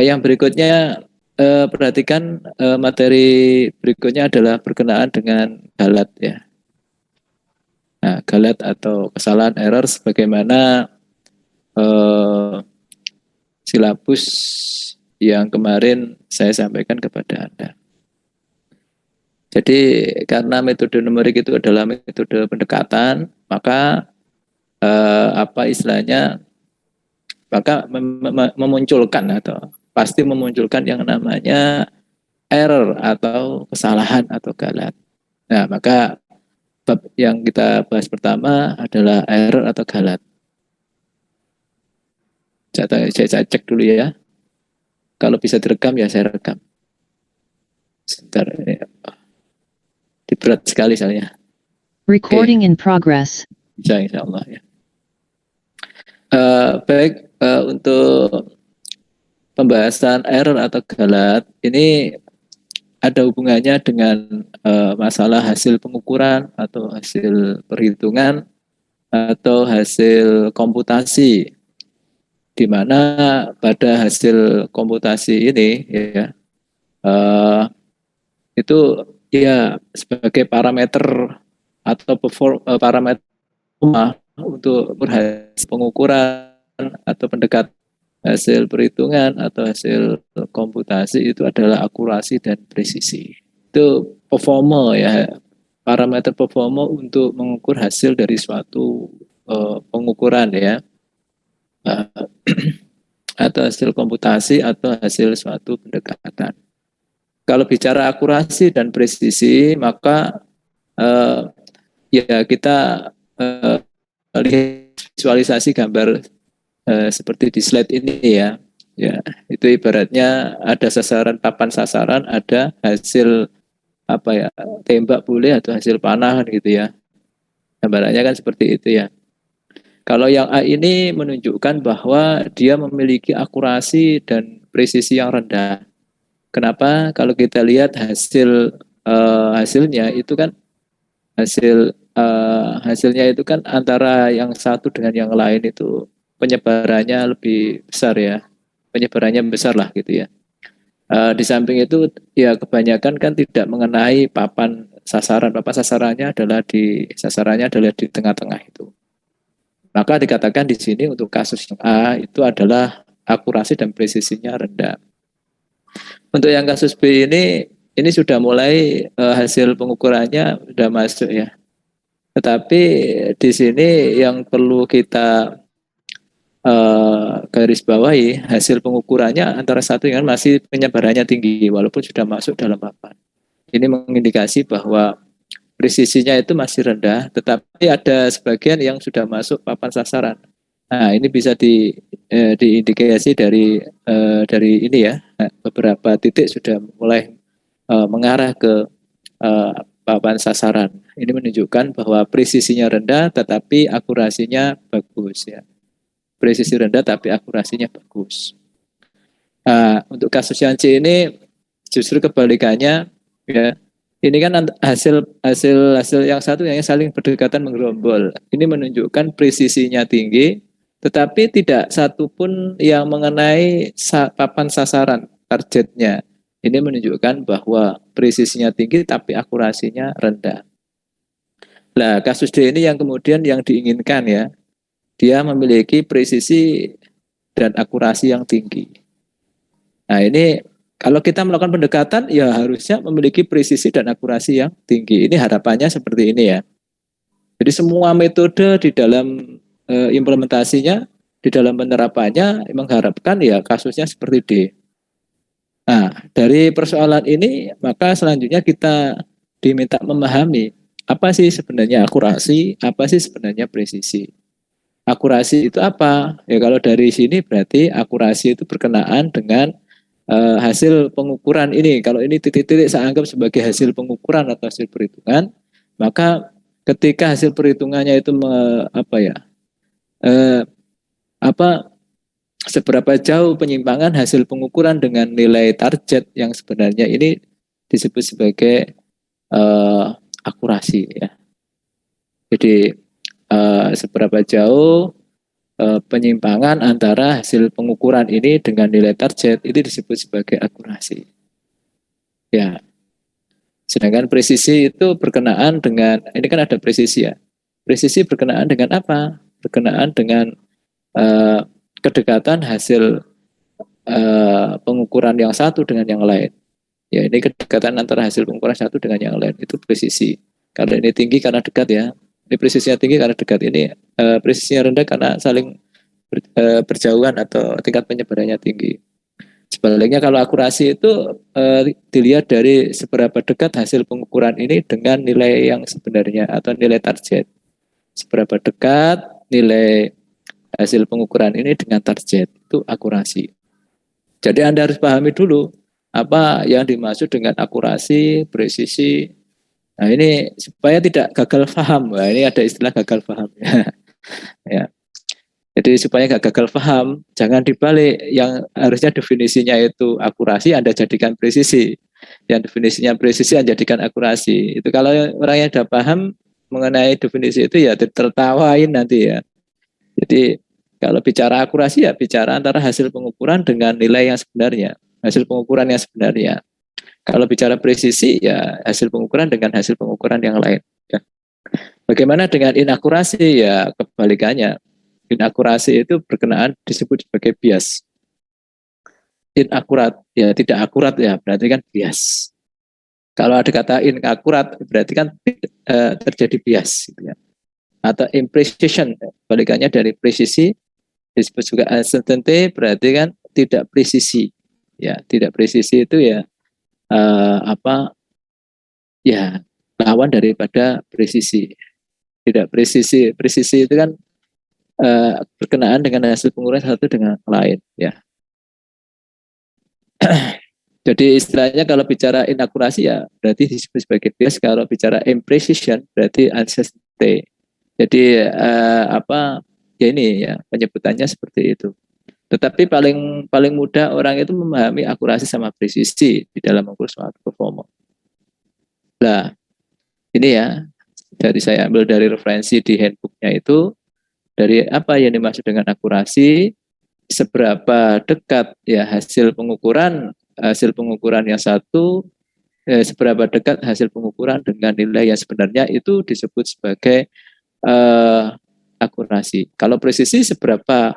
Yang berikutnya perhatikan materi berikutnya adalah berkenaan dengan galat ya. Nah, galat atau kesalahan error sebagaimana silabus yang kemarin saya sampaikan kepada Anda. Jadi karena metode numerik itu adalah metode pendekatan, maka apa istilahnya, maka memunculkan atau pasti memunculkan yang namanya error atau kesalahan atau galat. Nah, maka bab yang kita bahas pertama adalah error atau galat. Saya cek dulu ya. Kalau bisa direkam ya saya rekam. Sebentar, ini berat sekali soalnya. Recording in progress. Bisa insya Allah ya. Baik, untuk pembahasan error atau galat ini ada hubungannya dengan masalah hasil pengukuran atau hasil perhitungan atau hasil komputasi, di mana pada hasil komputasi ini ya itu ya sebagai parameter atau parameter untuk berhasil pengukuran atau pendekat hasil perhitungan atau hasil komputasi itu adalah akurasi dan presisi. Itu performa ya, parameter performa untuk mengukur hasil dari suatu pengukuran ya, atau hasil komputasi atau hasil suatu pendekatan. Kalau bicara akurasi dan presisi, maka ya kita lihat visualisasi gambar seperti di slide ini ya. Ya, itu ibaratnya ada sasaran, papan sasaran, ada hasil apa ya, tembak boleh atau hasil panah gitu ya. Gambarannya kan seperti itu ya. Kalau yang A ini menunjukkan bahwa dia memiliki akurasi dan presisi yang rendah. Kenapa? Kalau kita lihat hasilnya itu kan hasilnya itu kan antara yang satu dengan yang lain itu penyebarannya lebih besar ya, penyebarannya besar lah gitu ya. Di samping itu ya kebanyakan kan tidak mengenai papan sasarannya adalah di tengah-tengah itu. Maka dikatakan di sini untuk kasus yang A itu adalah akurasi dan presisinya rendah. Untuk yang kasus B ini sudah mulai hasil pengukurannya sudah masuk ya. Tetapi di sini yang perlu kita garis bawahi, hasil pengukurannya antara satu dengan masih penyebarannya tinggi walaupun sudah masuk dalam papan. Ini mengindikasi bahwa presisinya itu masih rendah, tetapi ada sebagian yang sudah masuk papan sasaran. Nah, ini bisa diindikasi dari ini ya, beberapa titik sudah mulai mengarah ke papan sasaran. Ini menunjukkan bahwa presisinya rendah, tetapi akurasinya bagus ya. Presisi rendah, tapi akurasinya bagus. Nah, untuk kasus yang C ini justru kebalikannya ya. Ini kan hasil yang satu yang saling berdekatan menggerombol. Ini menunjukkan presisinya tinggi, tetapi tidak satu pun yang mengenai papan sasaran targetnya. Ini menunjukkan bahwa presisinya tinggi tapi akurasinya rendah. Nah, kasus D ini yang kemudian yang diinginkan ya, dia memiliki presisi dan akurasi yang tinggi. Nah, ini kalau kita melakukan pendekatan, ya harusnya memiliki presisi dan akurasi yang tinggi. Ini harapannya seperti ini ya. Jadi semua metode di dalam implementasinya, di dalam penerapannya, mengharapkan ya kasusnya seperti D. Nah, dari persoalan ini, maka selanjutnya kita diminta memahami apa sih sebenarnya akurasi, apa sih sebenarnya presisi. Akurasi itu apa? Ya kalau dari sini berarti akurasi itu berkenaan dengan hasil pengukuran ini. Kalau ini titik-titik saya anggap sebagai hasil pengukuran atau hasil perhitungan, maka ketika hasil perhitungannya itu eh, apa seberapa jauh penyimpangan hasil pengukuran dengan nilai target yang sebenarnya ini disebut sebagai akurasi ya. Jadi seberapa jauh penyimpangan antara hasil pengukuran ini dengan nilai target itu disebut sebagai akurasi. Ya. Sedangkan presisi itu berkenaan dengan, ini kan ada presisi ya. Presisi berkenaan dengan apa? Berkenaan dengan kedekatan hasil pengukuran yang satu dengan yang lain. Ya, ini kedekatan antara hasil pengukuran satu dengan yang lain, itu presisi. Kalau ini tinggi karena dekat ya. Ini presisinya tinggi karena dekat. Ini presisinya rendah karena saling berjauhan atau tingkat penyebarannya tinggi. Sebaliknya kalau akurasi itu dilihat dari seberapa dekat hasil pengukuran ini dengan nilai yang sebenarnya atau nilai target. Seberapa dekat nilai hasil pengukuran ini dengan target, itu akurasi. Jadi Anda harus pahami dulu apa yang dimaksud dengan akurasi, presisi. Nah ini supaya tidak gagal paham. Nah, ini ada istilah gagal paham. Ya. Jadi supaya gak gagal paham, jangan dibalik. Yang harusnya definisinya itu akurasi, Anda jadikan presisi. Yang definisinya presisi, Anda jadikan akurasi. Itu kalau orang yang sudah paham mengenai definisi itu ya tertawain nanti ya. Jadi kalau bicara akurasi ya bicara antara hasil pengukuran dengan nilai yang sebenarnya. Hasil pengukuran yang sebenarnya. Kalau bicara presisi ya hasil pengukuran dengan hasil pengukuran yang lain. Ya. Bagaimana dengan inakurasi? Ya kebalikannya. Inakurasi itu berkenaan disebut sebagai bias. Inakurat ya tidak akurat ya berarti kan bias. Kalau ada kata inakurat berarti kan terjadi bias. Gitu ya. Atau imprecision, balikannya dari presisi disebut juga uncertainty berarti kan tidak presisi. Ya tidak presisi itu ya ya lawan daripada presisi. Tidak presisi itu kan berkenaan dengan hasil pengukuran satu dengan lain ya. Jadi istilahnya kalau bicara inakurasi ya berarti disebut sebagai bias, kalau bicara imprecision berarti uncertainty. Jadi ya ini ya penyebutannya seperti itu. Tetapi paling mudah orang itu memahami akurasi sama presisi di dalam mengukur suatu performa. Nah, ini ya, dari saya ambil dari referensi di handbooknya itu, dari apa yang dimaksud dengan akurasi, seberapa dekat ya hasil pengukuran yang satu, seberapa dekat hasil pengukuran dengan nilai yang sebenarnya itu disebut sebagai akurasi. Kalau presisi seberapa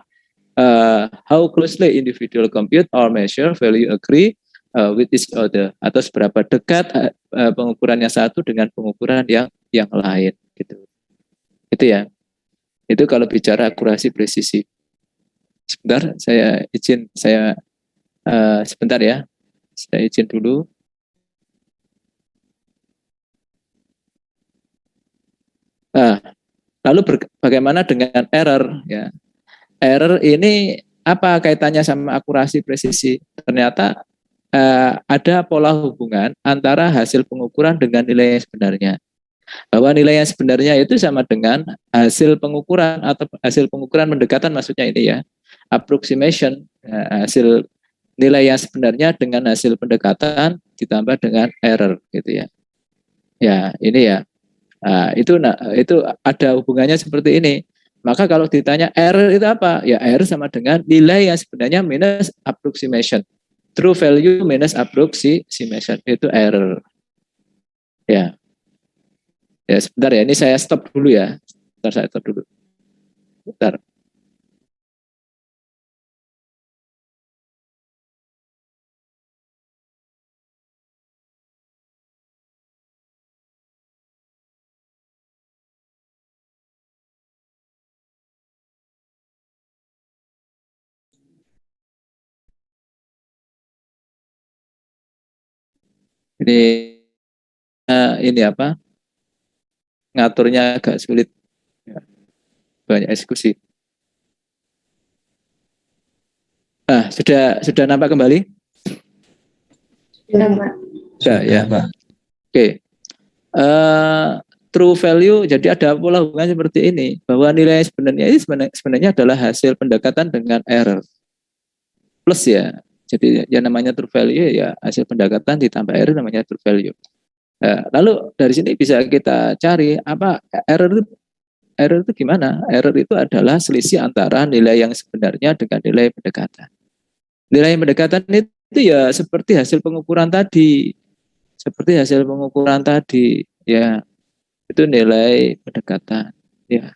how closely individual compute or measure value agree with each other, atau seberapa dekat pengukuran yang satu dengan pengukuran yang lain gitu. Itu ya. Itu kalau bicara akurasi presisi. Sebentar, sebentar ya. Saya izin dulu. Lalu bagaimana dengan error ya? Error ini apa kaitannya sama akurasi presisi? Ternyata ada pola hubungan antara hasil pengukuran dengan nilai yang sebenarnya. Bahwa nilai yang sebenarnya itu sama dengan hasil pengukuran atau hasil pengukuran mendekatan, maksudnya ini ya. Approximation, hasil nilai yang sebenarnya dengan hasil pendekatan ditambah dengan error gitu ya. Ya, ini ya. Itu ada hubungannya seperti ini. Maka kalau ditanya error itu apa? Ya error sama dengan nilai yang sebenarnya minus approximation. True value minus approximation, itu error. Ya. Ya sebentar ya, ini saya stop dulu ya. Saya stop dulu. Bentar. Ini apa? Ngaturnya agak sulit. Ya, banyak eksekusi. Sudah nampak kembali? Sudah ya. Oke. True value, jadi ada pola hubungan seperti ini, bahwa nilai sebenarnya ini sebenarnya adalah hasil pendekatan dengan error plus ya. Jadi yang namanya true value ya hasil pendekatan ditambah error namanya true value. Lalu dari sini bisa kita cari apa error itu Error itu gimana? Error itu adalah selisih antara nilai yang sebenarnya dengan nilai pendekatan. Nilai pendekatan itu ya seperti hasil pengukuran tadi. Seperti hasil pengukuran tadi, ya. Itu nilai pendekatan, ya.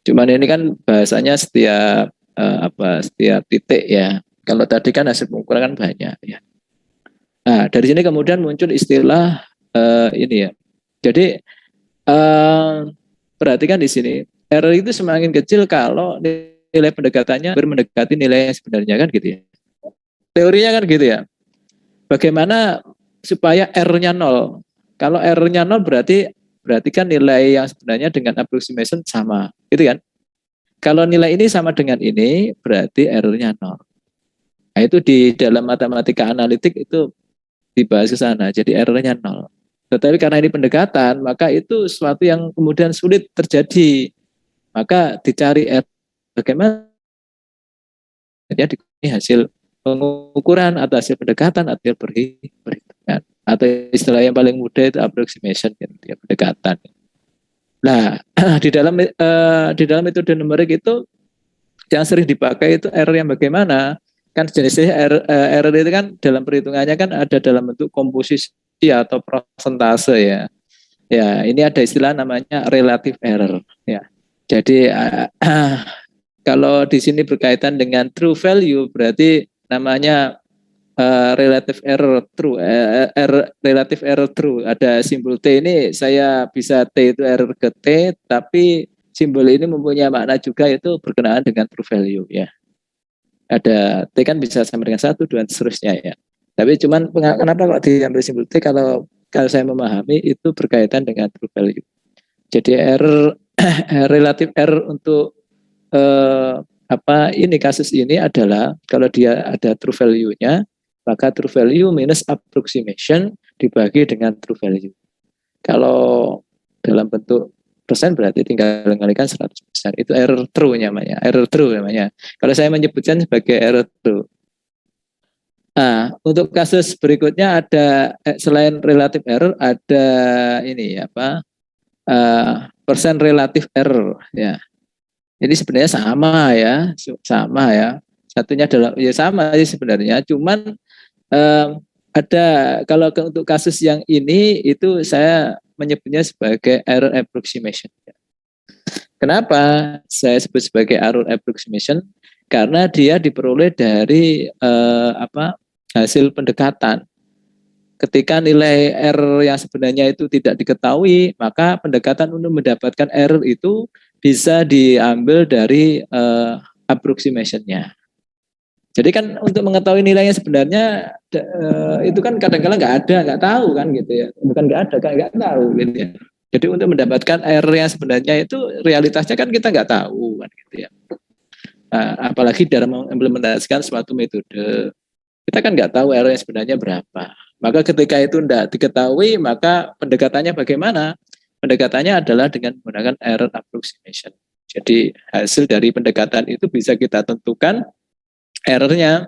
Cuman ini kan bahasanya setiap setiap titik ya. Kalau tadi kan hasil pengukuran kan banyak ya. Nah, dari sini kemudian muncul istilah ini ya. Jadi perhatikan di sini, error itu semakin kecil kalau nilai pendekatannya mendekati nilai yang sebenarnya kan gitu ya. Teorinya kan gitu ya. Bagaimana supaya R-nya 0? Kalau R-nya 0 berarti kan nilai yang sebenarnya dengan approximation sama, gitu kan? Kalau nilai ini sama dengan ini, berarti R-nya 0. Nah, itu di dalam matematika analitik itu dibahas ke sana. Jadi R-nya 0. Tetapi karena ini pendekatan, maka itu sesuatu yang kemudian sulit terjadi. Maka dicari R. Bagaimana ini hasil pengukuran atau hasil pendekatan atau perhitungan. Atau istilah yang paling mudah itu approximation, ya, pendekatan. Nah, di dalam metode numerik itu yang sering dipakai itu R yang bagaimana? Kan jenisnya R itu kan dalam perhitungannya kan ada dalam bentuk komposisi atau persentase ya. Ya, ini ada istilah namanya relative error ya. Jadi kalau di sini berkaitan dengan true value berarti namanya relative error true, relative error true. Ada simbol T ini saya bisa T itu error ke T, tapi simbol ini mempunyai makna juga itu berkenaan dengan true value ya. Ada T kan bisa sama dengan 1, 2, dan seterusnya ya. Tapi cuman kenapa kok diambil simbol T kalau saya memahami itu berkaitan dengan true value. Jadi error relative error untuk ini kasus ini adalah kalau dia ada true value-nya, maka true value minus approximation dibagi dengan true value. Kalau dalam bentuk persen berarti tinggal mengalikan 100%. Itu error true namanya. Error true namanya. Kalau saya menyebutkan sebagai error true. Nah, untuk kasus berikutnya ada selain relative error ada ini persen relative error ya. Jadi sebenarnya sama ya. Satunya adalah ya sama sih sebenarnya. Cuman ada kalau untuk kasus yang ini itu saya menyebutnya sebagai error approximation. Kenapa saya sebut sebagai error approximation? Karena dia diperoleh dari hasil pendekatan. Ketika nilai R yang sebenarnya itu tidak diketahui, maka pendekatan untuk mendapatkan R itu bisa diambil dari approximation-nya. Jadi kan untuk mengetahui nilainya sebenarnya itu kan kadang-kadang nggak tahu kan gitu ya. Bukan nggak ada, nggak tahu gitu ya. Jadi untuk mendapatkan R yang sebenarnya itu realitasnya kan kita nggak tahu kan gitu ya. Nah, apalagi dalam mengimplementasikan suatu metode, kita kan nggak tahu R yang sebenarnya berapa. Maka ketika itu tidak diketahui, maka pendekatannya bagaimana? Pendekatannya adalah dengan menggunakan error approximation. Jadi hasil dari pendekatan itu bisa kita tentukan errornya.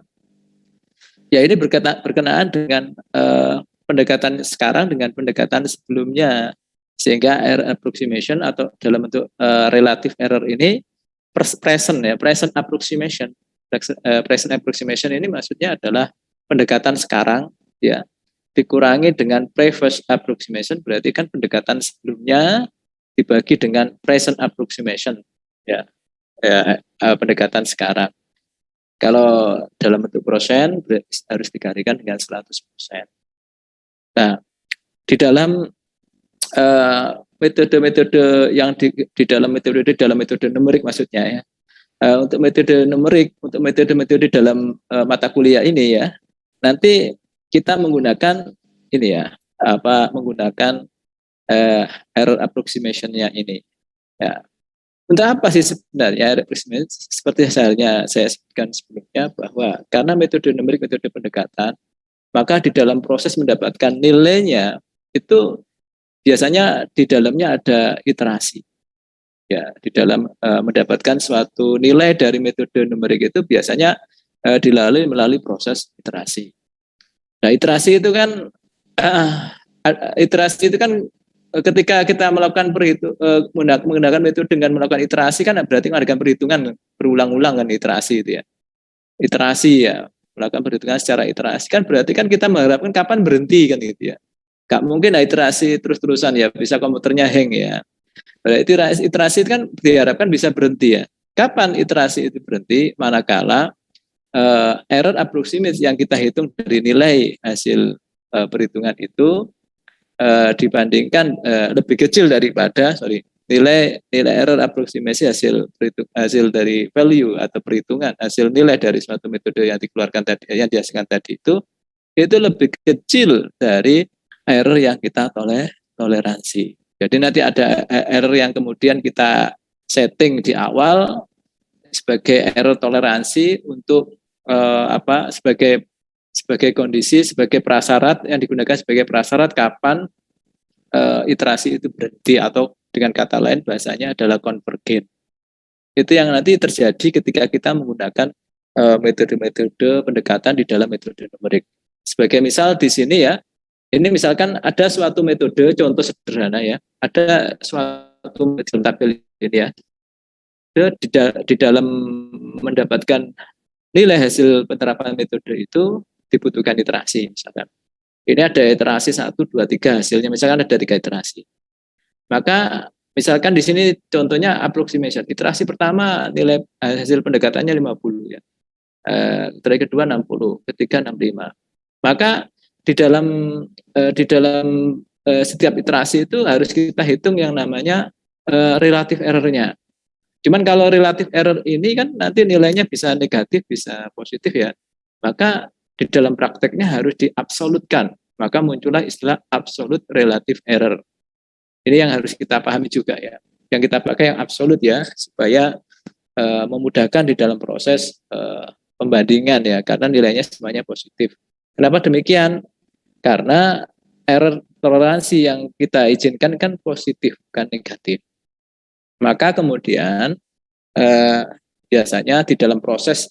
Ya ini berkenaan dengan pendekatan sekarang dengan pendekatan sebelumnya. Sehingga error approximation atau dalam bentuk relative error ini present approximation. Present approximation ini maksudnya adalah pendekatan sekarang ya dikurangi dengan previous approximation, berarti kan pendekatan sebelumnya dibagi dengan present approximation ya, pendekatan sekarang. Kalau dalam bentuk persen harus dikalikan dengan 100%. Nah, di dalam metode-metode yang di dalam metode numerik maksudnya ya. Untuk metode numerik, untuk metode-metode dalam mata kuliah ini ya, nanti kita menggunakan ini ya, menggunakan error approximation-nya ini. Ya. Untuk apa sih sebenarnya error approximation? Seperti halnya saya sebutkan sebelumnya bahwa karena metode numerik metode pendekatan, maka di dalam proses mendapatkan nilainya itu biasanya di dalamnya ada iterasi. Ya, di dalam mendapatkan suatu nilai dari metode numerik itu biasanya dilalui melalui proses iterasi. Nah, iterasi itu kan ketika kita melakukan menggunakan metode dengan melakukan iterasi kan berarti mengadakan perhitungan berulang-ulang kan iterasi itu ya. Iterasi ya, melakukan perhitungan secara iterasi kan berarti kan kita mengharapkan kapan berhenti kan gitu ya. Gak mungkin iterasi terus-terusan ya, bisa komputernya hang ya. Berarti iterasi itu kan diharapkan bisa berhenti ya. Kapan iterasi itu berhenti? Manakala error approximate yang kita hitung dari nilai hasil perhitungan itu dibandingkan lebih kecil daripada nilai error approximasi hasil dari value atau perhitungan hasil nilai dari suatu metode yang dikeluarkan tadi, yang dihasilkan tadi itu lebih kecil dari error yang kita toleransi. Jadi nanti ada error yang kemudian kita setting di awal sebagai error toleransi untuk sebagai kondisi, sebagai prasyarat yang digunakan sebagai prasyarat kapan iterasi itu berhenti, atau dengan kata lain bahasanya adalah convergent. Itu yang nanti terjadi ketika kita menggunakan metode-metode pendekatan di dalam metode numerik. Sebagai misal di sini ya, ini misalkan ada suatu metode, contoh sederhana ya, ada suatu metode tabel ini ya, di dalam mendapatkan nilai hasil penerapan metode itu dibutuhkan iterasi misalkan. Ini ada iterasi 1, 2, 3 hasilnya, misalkan ada 3 iterasi. Maka misalkan di sini contohnya approximation. Iterasi pertama nilai hasil pendekatannya 50 ya. Iterasi kedua 60, ketiga 65. Maka di dalam setiap iterasi itu harus kita hitung yang namanya relative error-nya. Cuman kalau relative error ini kan nanti nilainya bisa negatif, bisa positif ya. Maka di dalam prakteknya harus diabsolutkan. Maka muncullah istilah absolute relative error. Ini yang harus kita pahami juga ya. Yang kita pakai yang absolut ya, supaya memudahkan di dalam proses pembandingan ya, karena nilainya semuanya positif. Kenapa demikian? Karena error toleransi yang kita izinkan kan positif, bukan negatif. Maka kemudian biasanya di dalam proses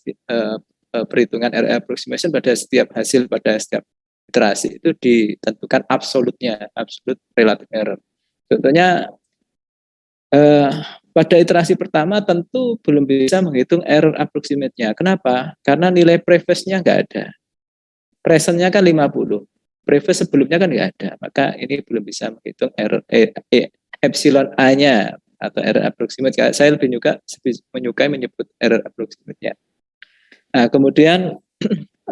perhitungan error approximation pada setiap hasil, pada setiap iterasi itu ditentukan absolutnya, absolute relative error. Contohnya pada iterasi pertama tentu belum bisa menghitung error approximate-nya. Kenapa? Karena nilai previous-nya nggak ada. Present-nya kan 50. Previous sebelumnya kan nggak ada. Maka ini belum bisa menghitung error epsilon A-nya atau error approximate. Saya lebih menyukai menyebut error approximate-nya. Nah, kemudian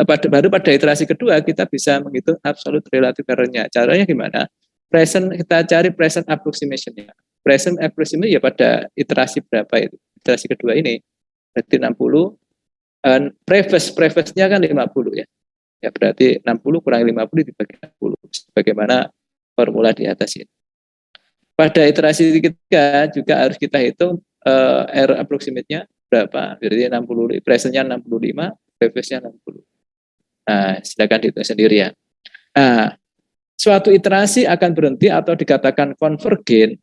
baru pada iterasi kedua kita bisa menghitung absolute relative error-nya. Caranya gimana? Kita cari present approximation-nya. Present approximation ya pada iterasi berapa itu? Iterasi kedua ini berarti 60. Previous-nya kan 50 ya. Ya berarti 60 kurang 50 dibagi 60. Sebagaimana formula di atas ini. Pada iterasi ketiga juga harus kita hitung error approximate-nya berapa. Berarti 60, present-nya 65, previous-nya 60. Nah, silakan dihitung sendiri ya. Nah, suatu iterasi akan berhenti atau dikatakan convergent.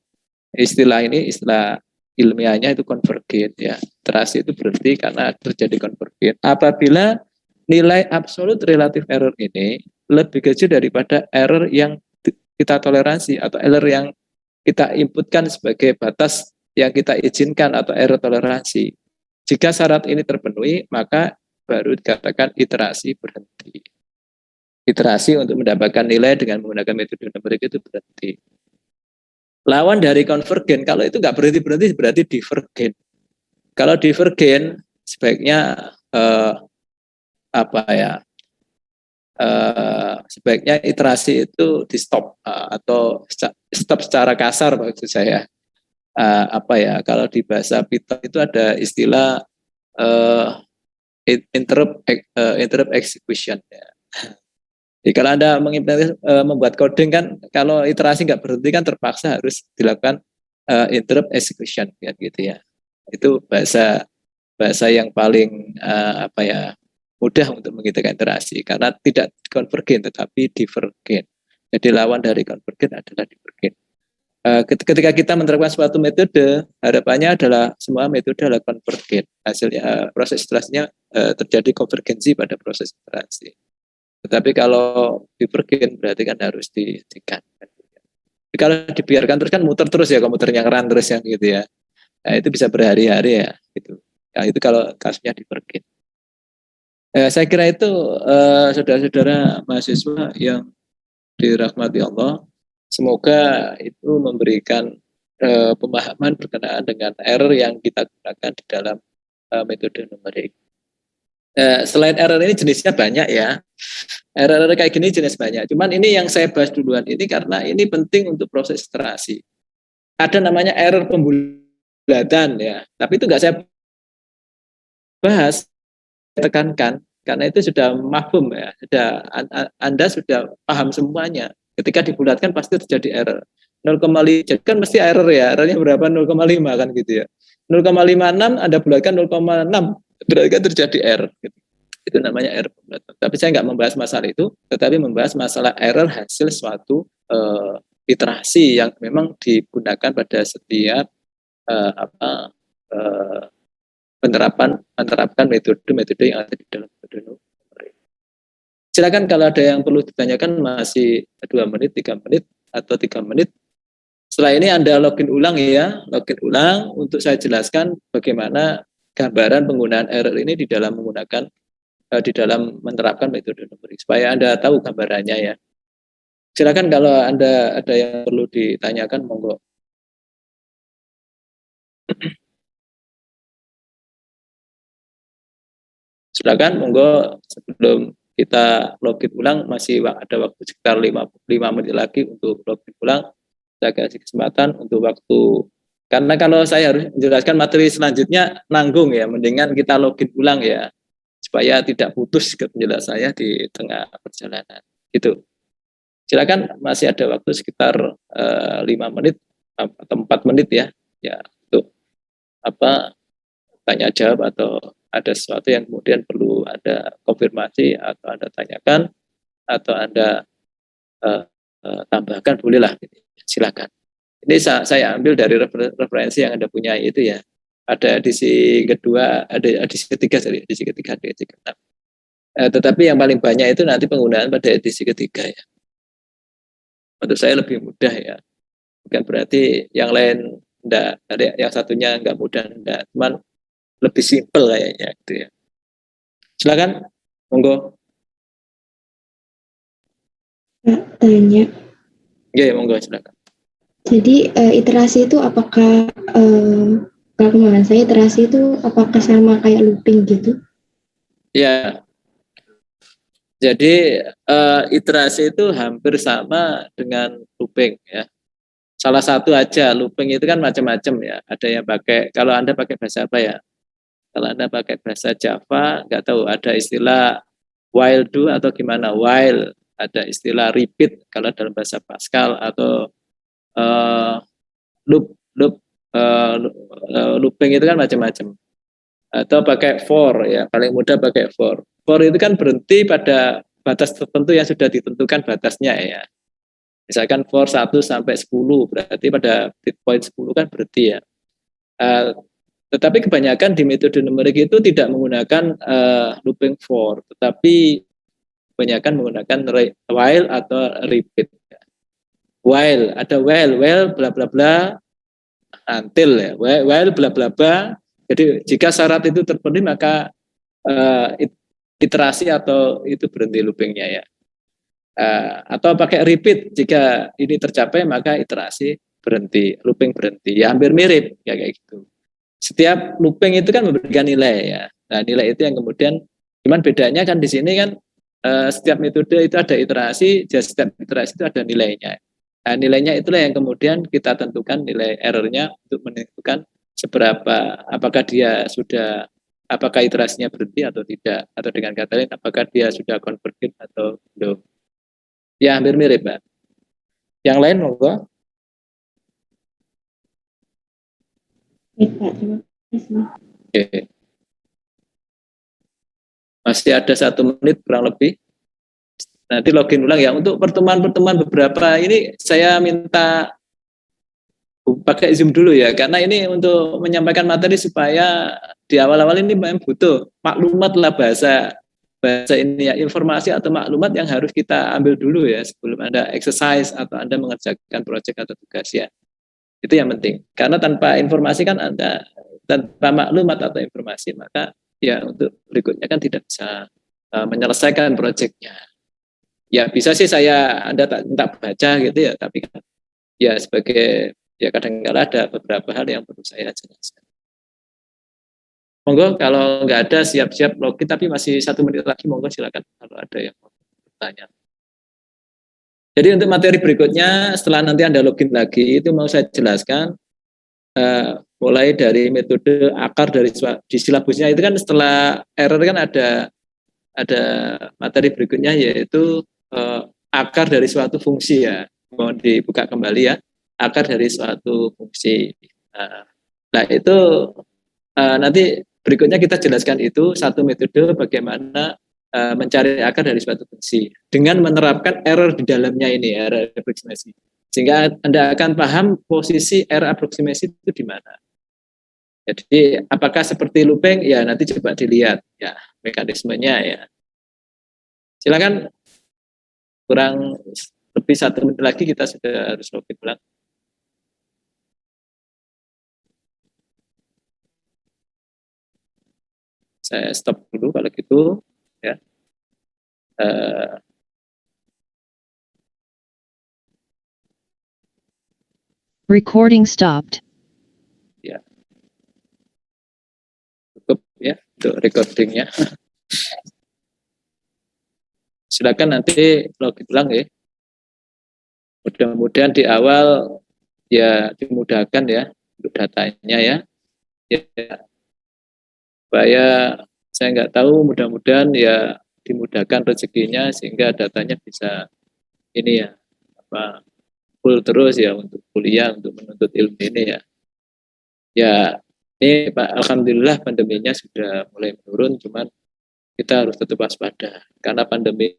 Istilah ini, istilah ilmiahnya itu convergent ya. Iterasi itu berhenti karena terjadi convergent apabila nilai absolute relative error ini lebih kecil daripada error yang kita toleransi atau error yang kita inputkan sebagai batas yang kita izinkan atau error toleransi. Jika syarat ini terpenuhi, maka baru dikatakan iterasi berhenti. Iterasi untuk mendapatkan nilai dengan menggunakan metode numerik itu berhenti. Lawan dari convergent, kalau itu nggak berhenti berarti divergent. Kalau divergent sebaiknya sebaiknya iterasi itu di stop atau stop secara kasar maksud saya. Kalau di bahasa Python itu ada istilah interrupt execution ya. Jadi kalau Anda membuat coding kan, kalau iterasi nggak berhenti kan terpaksa harus dilakukan interrupt execution kan gitu ya. Itu bahasa yang paling mudah untuk menghitungkan iterasi karena tidak convergent tetapi divergent. Jadi lawan dari convergent adalah divergent. Ketika kita menerapkan suatu metode, harapannya adalah semua metode adalah convergent. Hasilnya proses iterasinya terjadi konvergensi pada proses iterasi. Tetapi kalau divergent berarti kan harus dihentikan. Kalau dibiarkan terus kan muter terus ya, komputernya ngeran terus yang gitu ya. Nah, itu bisa berhari-hari ya gitu. Nah, itu kalau kasusnya dipergin. Saya kira itu saudara-saudara mahasiswa yang dirahmati Allah, semoga itu memberikan pemahaman berkenaan dengan error yang kita gunakan di dalam metode numerik. Selain error ini jenisnya banyak ya. Error kayak gini jenis banyak. Cuman ini yang saya bahas duluan ini karena ini penting untuk proses iterasi. Ada namanya error pembulatan ya, tapi itu nggak saya bahas, tekankan karena itu sudah mafhum ya, Anda sudah paham semuanya. Ketika dibulatkan pasti terjadi error. 0,5 jadi kan mesti error ya, errornya berapa? 0,5 kan gitu ya. 0,56 Anda bulatkan 0,6 berarti kan terjadi error gitu. Itu namanya error pembulatan. Tapi saya nggak membahas masalah itu, tetapi membahas masalah error hasil suatu iterasi yang memang digunakan pada setiap menerapkan metode-metode yang ada di dalam metode numerik. Silakan kalau ada yang perlu ditanyakan, masih 2 menit, 3 menit, atau 3 menit. Setelah ini Anda login ulang ya, login ulang untuk saya jelaskan bagaimana gambaran penggunaan error ini di dalam menggunakan di dalam menerapkan metode numerik supaya Anda tahu gambarannya ya. Silakan kalau Anda ada yang perlu ditanyakan, monggo. Silakan monggo, sebelum kita login ulang masih ada waktu sekitar 5 menit lagi untuk login ulang. Saya kasih kesempatan untuk waktu, karena kalau saya harus menjelaskan materi selanjutnya nanggung ya, mendingan kita login ulang ya supaya tidak putus ke penjelasan saya di tengah perjalanan. Itu. Silakan, masih ada waktu sekitar 5 menit atau 4 menit ya untuk tanya jawab atau ada sesuatu yang kemudian perlu Anda konfirmasi atau Anda tanyakan atau Anda tambahkan, bolehlah. Silakan. Ini saya ambil dari referensi yang Anda punya itu ya. Ada edisi kedua, ada edisi ketiga, edisi ketiga, edisi keenam. Tetapi yang paling banyak itu nanti penggunaan pada edisi ketiga ya. Menurut saya lebih mudah ya. Bukan berarti yang lain enggak, yang satunya enggak mudah, enggak. Cuman lebih simpel kayaknya gitu ya. Silakan, monggo. Tanya. Ya, monggo silakan. Jadi iterasi itu apakah kalau kemarin saya iterasi itu apakah sama kayak looping gitu? Ya. Jadi iterasi itu hampir sama dengan looping ya. Salah satu aja, looping itu kan macam-macam ya. Ada yang pakai, kalau Anda pakai bahasa apa ya? Kalau Anda pakai bahasa Java, nggak tahu ada istilah while do atau gimana, while, ada istilah repeat kalau dalam bahasa Pascal, atau looping itu kan macam-macam. Atau pakai for ya, paling mudah pakai for. For itu kan berhenti pada batas tertentu yang sudah ditentukan batasnya ya. Misalkan for 1 sampai 10, berarti pada point 10 kan berhenti ya. Tetapi kebanyakan di metode numerik itu tidak menggunakan looping for, tetapi kebanyakan menggunakan while atau repeat. While, ada while bla bla bla, until ya, while bla bla bla. Jadi jika syarat itu terpenuhi maka iterasi atau itu berhenti loopingnya ya. Atau pakai repeat, jika ini tercapai maka iterasi berhenti, looping berhenti. Ya hampir mirip ya, kayak gitu. Setiap looping itu kan memberikan nilai ya. Nah, nilai itu yang kemudian, cuman bedanya kan di sini kan setiap metode itu ada iterasi, jadi setiap iterasi itu ada nilainya. Nah, nilainya itulah yang kemudian kita tentukan nilai errornya untuk menentukan seberapa, apakah dia sudah, apakah iterasinya berhenti atau tidak, atau dengan kata lain apakah dia sudah convergent atau belum. Ya hampir mirip, Pak. Yang lain monggo. Baik, Pak. Terima kasih. Oke. Masih ada 1 menit kurang lebih. Nanti login ulang ya. Untuk pertemuan-pertemuan beberapa ini saya minta pakai Zoom dulu ya, karena ini untuk menyampaikan materi supaya di awal-awal ini memang butuh maklumat lah bahasa bahasa ini ya, informasi atau maklumat yang harus kita ambil dulu ya sebelum Anda exercise atau Anda mengerjakan proyek atau tugas ya. Itu yang penting. Karena tanpa informasi kan Anda, tanpa maklumat atau informasi, maka ya untuk berikutnya kan tidak bisa menyelesaikan proyeknya. Ya bisa sih Anda tak minta baca gitu ya, tapi kan ya sebagai ya kadang-kala ada beberapa hal yang perlu saya jelaskan. Monggo kalau nggak ada siap-siap login, tapi masih 1 menit lagi, monggo silakan kalau ada yang mau bertanya. Jadi untuk materi berikutnya setelah nanti Anda login lagi itu mau saya jelaskan mulai dari metode akar dari di silabusnya itu kan setelah error kan ada materi berikutnya yaitu akar dari suatu fungsi ya. Mohon dibuka kembali ya, akar dari suatu fungsi. Nah itu nanti berikutnya kita jelaskan itu satu metode bagaimana mencari akar dari suatu fungsi dengan menerapkan error di dalamnya ini, error approximation. Sehingga Anda akan paham posisi error approximation itu di mana. Jadi apakah seperti looping? Ya nanti coba dilihat ya mekanismenya ya. Silakan, kurang lebih 1 menit lagi kita sudah harus login ulang. Saya stop dulu kalau gitu ya. Recording stopped. Ya, cukup ya untuk recordingnya. Silakan nanti login ulang ya. Mudah-mudahan di awal ya dimudahkan ya untuk datanya ya. Supaya saya nggak tahu, mudah-mudahan ya dimudahkan rezekinya sehingga datanya bisa ini ya apa full terus ya untuk kuliah, untuk menuntut ilmu ini ya. Ya ini Pak, alhamdulillah pandeminya sudah mulai menurun, cuman kita harus tetap waspada karena pandemi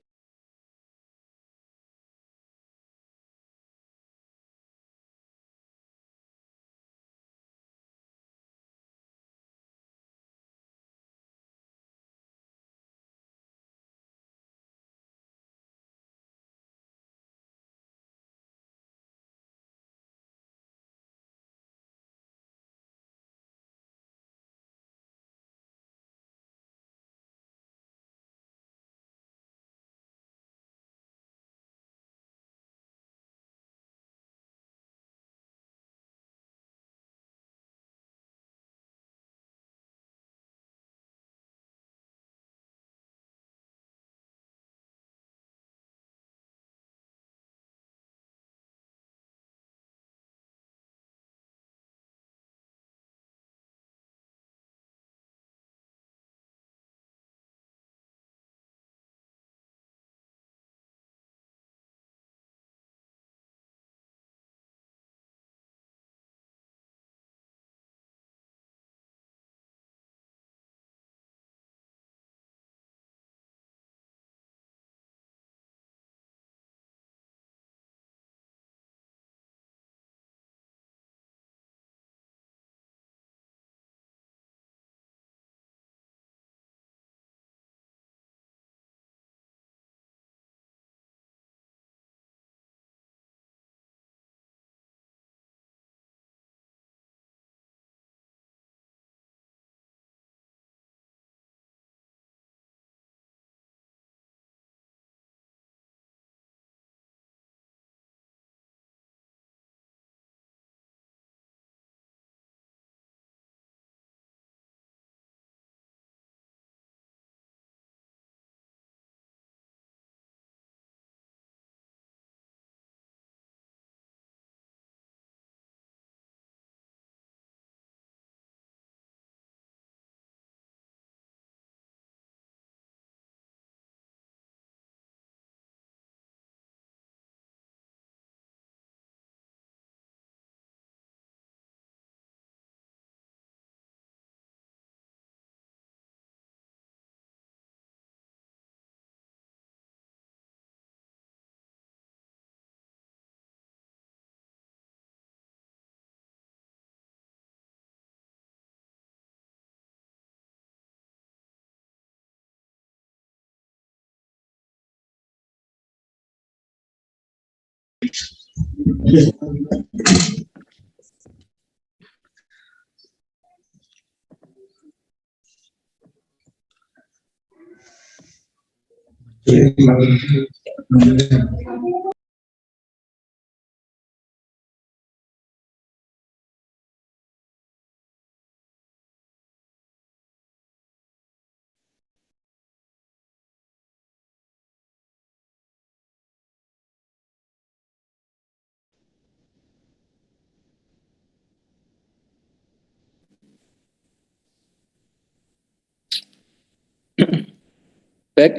Baik,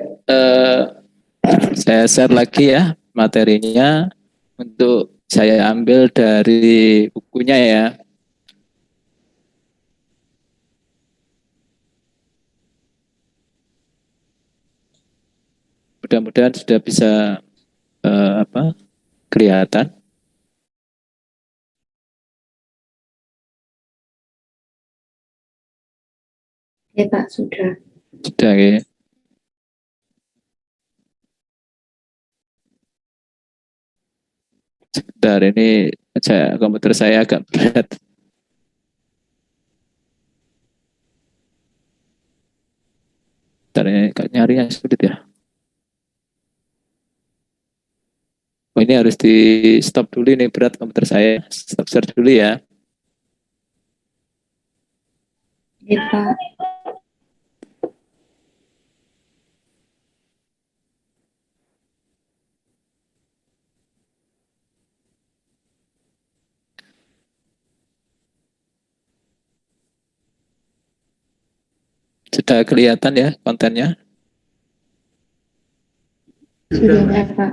saya share lagi ya materinya untuk saya ambil dari bukunya ya. Mudah-mudahan sudah bisa kelihatan. Ya Pak, sudah. Sudah ya. Sebentar, ini komputer saya agak berat. Bentar, ini nyarinya sulit ya. Oh, ini harus di stop dulu, ini berat komputer saya. Stop share dulu ya. Ya Pak. Sudah kelihatan ya kontennya? Sudah ya Pak.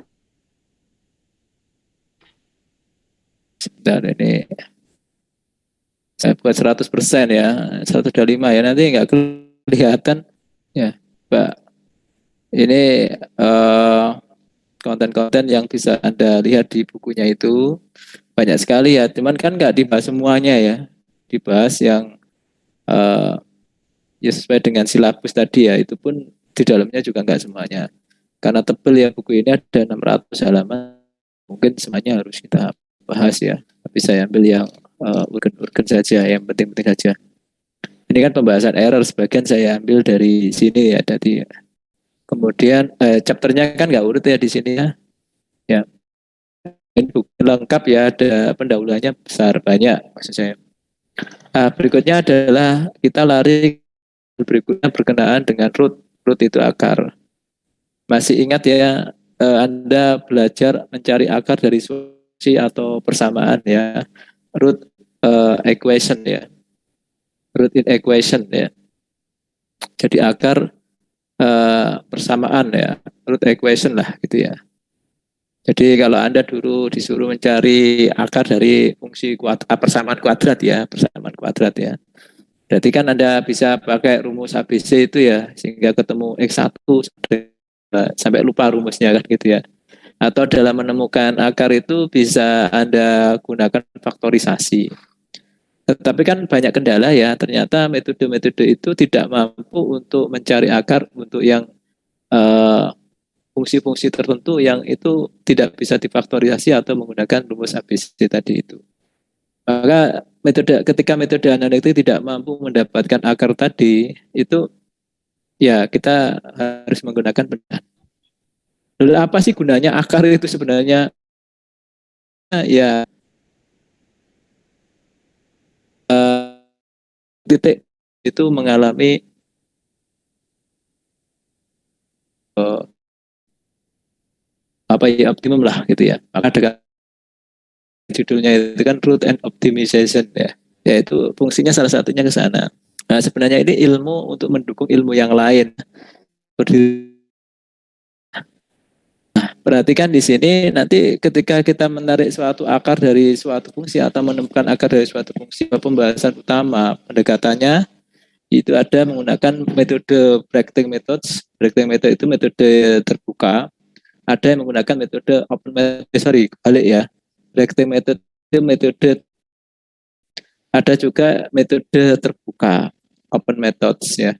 Sebentar, ini saya buat 100% ya, 125 ya, nanti nggak kelihatan ya Pak. Ini konten-konten yang bisa Anda lihat di bukunya itu banyak sekali ya, cuman kan nggak dibahas semuanya ya, dibahas yang ya sesuai dengan silabus tadi ya, itu pun di dalamnya juga nggak semuanya. Karena tebel ya buku ini, ada 600 halaman, mungkin semuanya harus kita bahas ya, tapi saya ambil yang urgen-urgen saja, yang penting-penting saja. Ini kan pembahasan error, sebagian saya ambil dari sini ya tadi. Kemudian chapternya kan nggak urut ya di sini ya. Ya, ini buku lengkap ya, ada pendahuluannya besar banyak maksud saya. Berikutnya adalah kita lari berikutnya berkenaan dengan root. Root itu akar. Masih ingat ya, Anda belajar mencari akar dari fungsi atau persamaan ya. Root equation ya. Root in equation ya. Jadi akar persamaan ya. Root equation lah gitu ya. Jadi kalau Anda dulu disuruh mencari akar dari fungsi persamaan kuadrat ya, persamaan kuadrat ya. Berarti kan Anda bisa pakai rumus ABC itu ya, sehingga ketemu X1 sampai lupa rumusnya kan gitu ya. Atau dalam menemukan akar itu bisa Anda gunakan faktorisasi. Tetapi kan banyak kendala ya, ternyata metode-metode itu tidak mampu untuk mencari akar untuk yang fungsi-fungsi tertentu yang itu tidak bisa difaktorisasi atau menggunakan rumus ABC tadi itu. Maka ketika metode analitik tidak mampu mendapatkan akar tadi, itu ya kita harus menggunakan benar. Lalu apa sih gunanya akar itu sebenarnya? Ya titik itu mengalami apa ya, optimum lah gitu ya. Maka dengan judulnya itu kan root and optimization ya, yaitu fungsinya salah satunya ke sana. Nah, sebenarnya ini ilmu untuk mendukung ilmu yang lain. Perhatikan di sini, nanti ketika kita menarik suatu akar dari suatu fungsi atau menemukan akar dari suatu fungsi, pembahasan utama pendekatannya itu ada menggunakan metode Brachting methods. Brachting method itu metode terbuka. Ada yang menggunakan metode open method, balik ya. Brachting method itu metode, ada juga metode terbuka, open methods ya.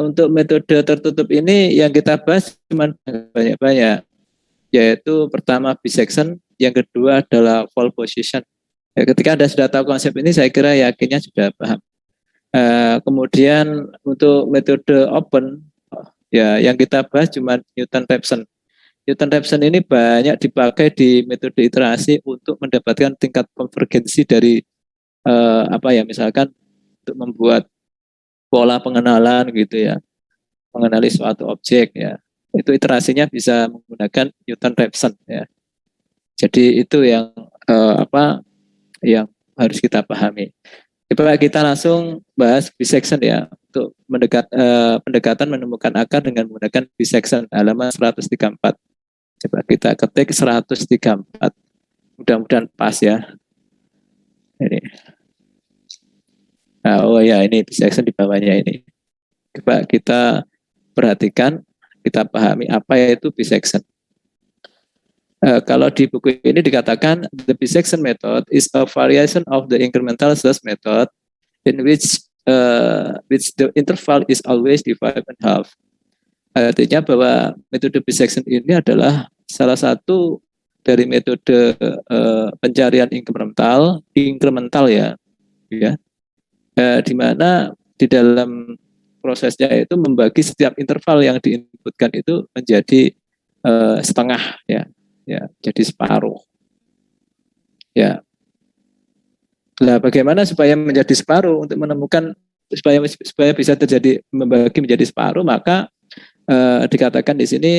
Untuk metode tertutup ini yang kita bahas cuma banyak-banyak, yaitu pertama bisection, yang kedua adalah fold position. Ya, ketika Anda sudah tahu konsep ini, saya kira yakinnya sudah paham. Kemudian untuk metode open, ya yang kita bahas cuma Newton-Raphson. Newton-Raphson ini banyak dipakai di metode iterasi untuk mendapatkan tingkat konvergensi dari misalkan untuk membuat pola pengenalan gitu ya, mengenali suatu objek ya. Itu iterasinya bisa menggunakan Newton-Raphson ya. Jadi itu yang yang harus kita pahami. Coba kita langsung bahas bisection ya, untuk pendekatan menemukan akar dengan menggunakan bisection halaman 134. Coba kita ketik 134. Mudah-mudahan pas ya. Ini. Ini bisection di bawahnya ini. Coba kita perhatikan, kita pahami apa itu bisection. Kalau di buku ini dikatakan the bisection method is a variation of the incremental search method in which the interval is always divided in half. Artinya bahwa metode bisection ini adalah salah satu dari metode pencarian incremental ya, di mana di dalam prosesnya itu membagi setiap interval yang diinputkan itu menjadi setengah ya, jadi separuh. Ya. Nah, bagaimana supaya menjadi separuh? Untuk menemukan supaya bisa terjadi membagi menjadi separuh, maka dikatakan di sini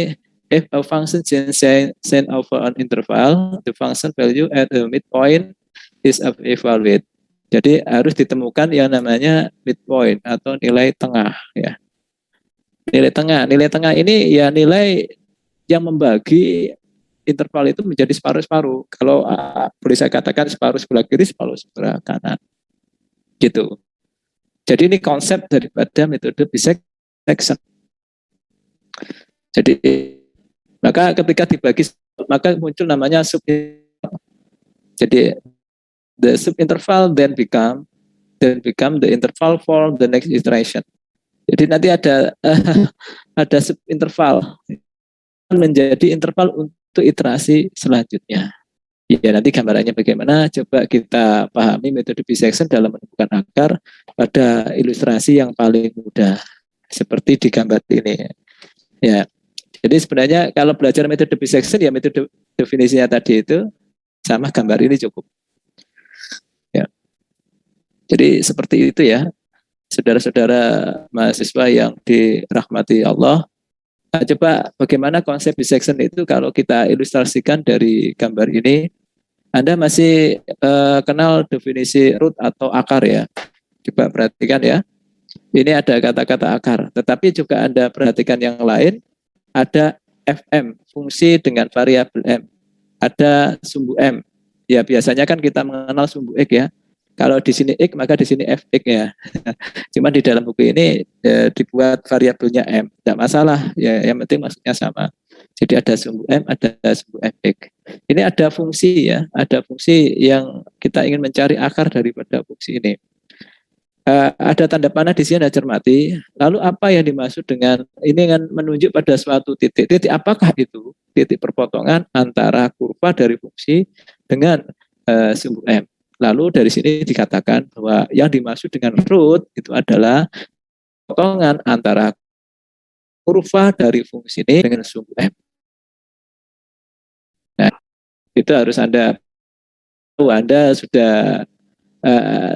if a function send over an interval, the function value at the midpoint is evaluate. Jadi harus ditemukan yang namanya midpoint atau nilai tengah ya. Nilai tengah ini ya nilai yang membagi interval itu menjadi separuh-separuh. Kalau boleh saya katakan separuh sebelah kiri, separuh sebelah kanan. Gitu. Jadi ini konsep daripada metode bisection. Jadi maka ketika dibagi maka muncul namanya subinterval. Jadi the subinterval then become the interval for the next iteration. Jadi nanti ada subinterval menjadi interval untuk iterasi selanjutnya. Ya, nanti gambarannya bagaimana? Coba kita pahami metode bisection dalam menemukan akar pada ilustrasi yang paling mudah seperti di gambar ini. Ya. Jadi sebenarnya kalau belajar metode bisection ya metode definisinya tadi itu sama gambar ini cukup. Ya. Jadi seperti itu ya. Saudara-saudara mahasiswa yang dirahmati Allah. Nah, coba bagaimana konsep bisection itu kalau kita ilustrasikan dari gambar ini. Anda masih kenal definisi root atau akar ya. Coba perhatikan ya. Ini ada kata-kata akar. Tetapi juga Anda perhatikan yang lain. Ada fm, fungsi dengan variabel m. Ada sumbu m. Ya biasanya kan kita mengenal sumbu x ya. Kalau di sini x maka di sini fx ya. Cuma di dalam buku ini dibuat variabelnya m. Tidak masalah ya. Yang penting maksudnya sama. Jadi ada sumbu m, ada sumbu fx. Ini ada fungsi ya. Ada fungsi yang kita ingin mencari akar daripada fungsi ini. Ada tanda panah di sini Anda cermati. Lalu apa yang dimaksud dengan ini kan menunjuk pada suatu titik. Titik apakah itu? Titik perpotongan antara kurva dari fungsi dengan sumbu m. Lalu dari sini dikatakan bahwa yang dimaksud dengan root itu adalah potongan antara kurva dari fungsi ini dengan sumbu m. Nah, itu harus Anda tahu. Anda sudah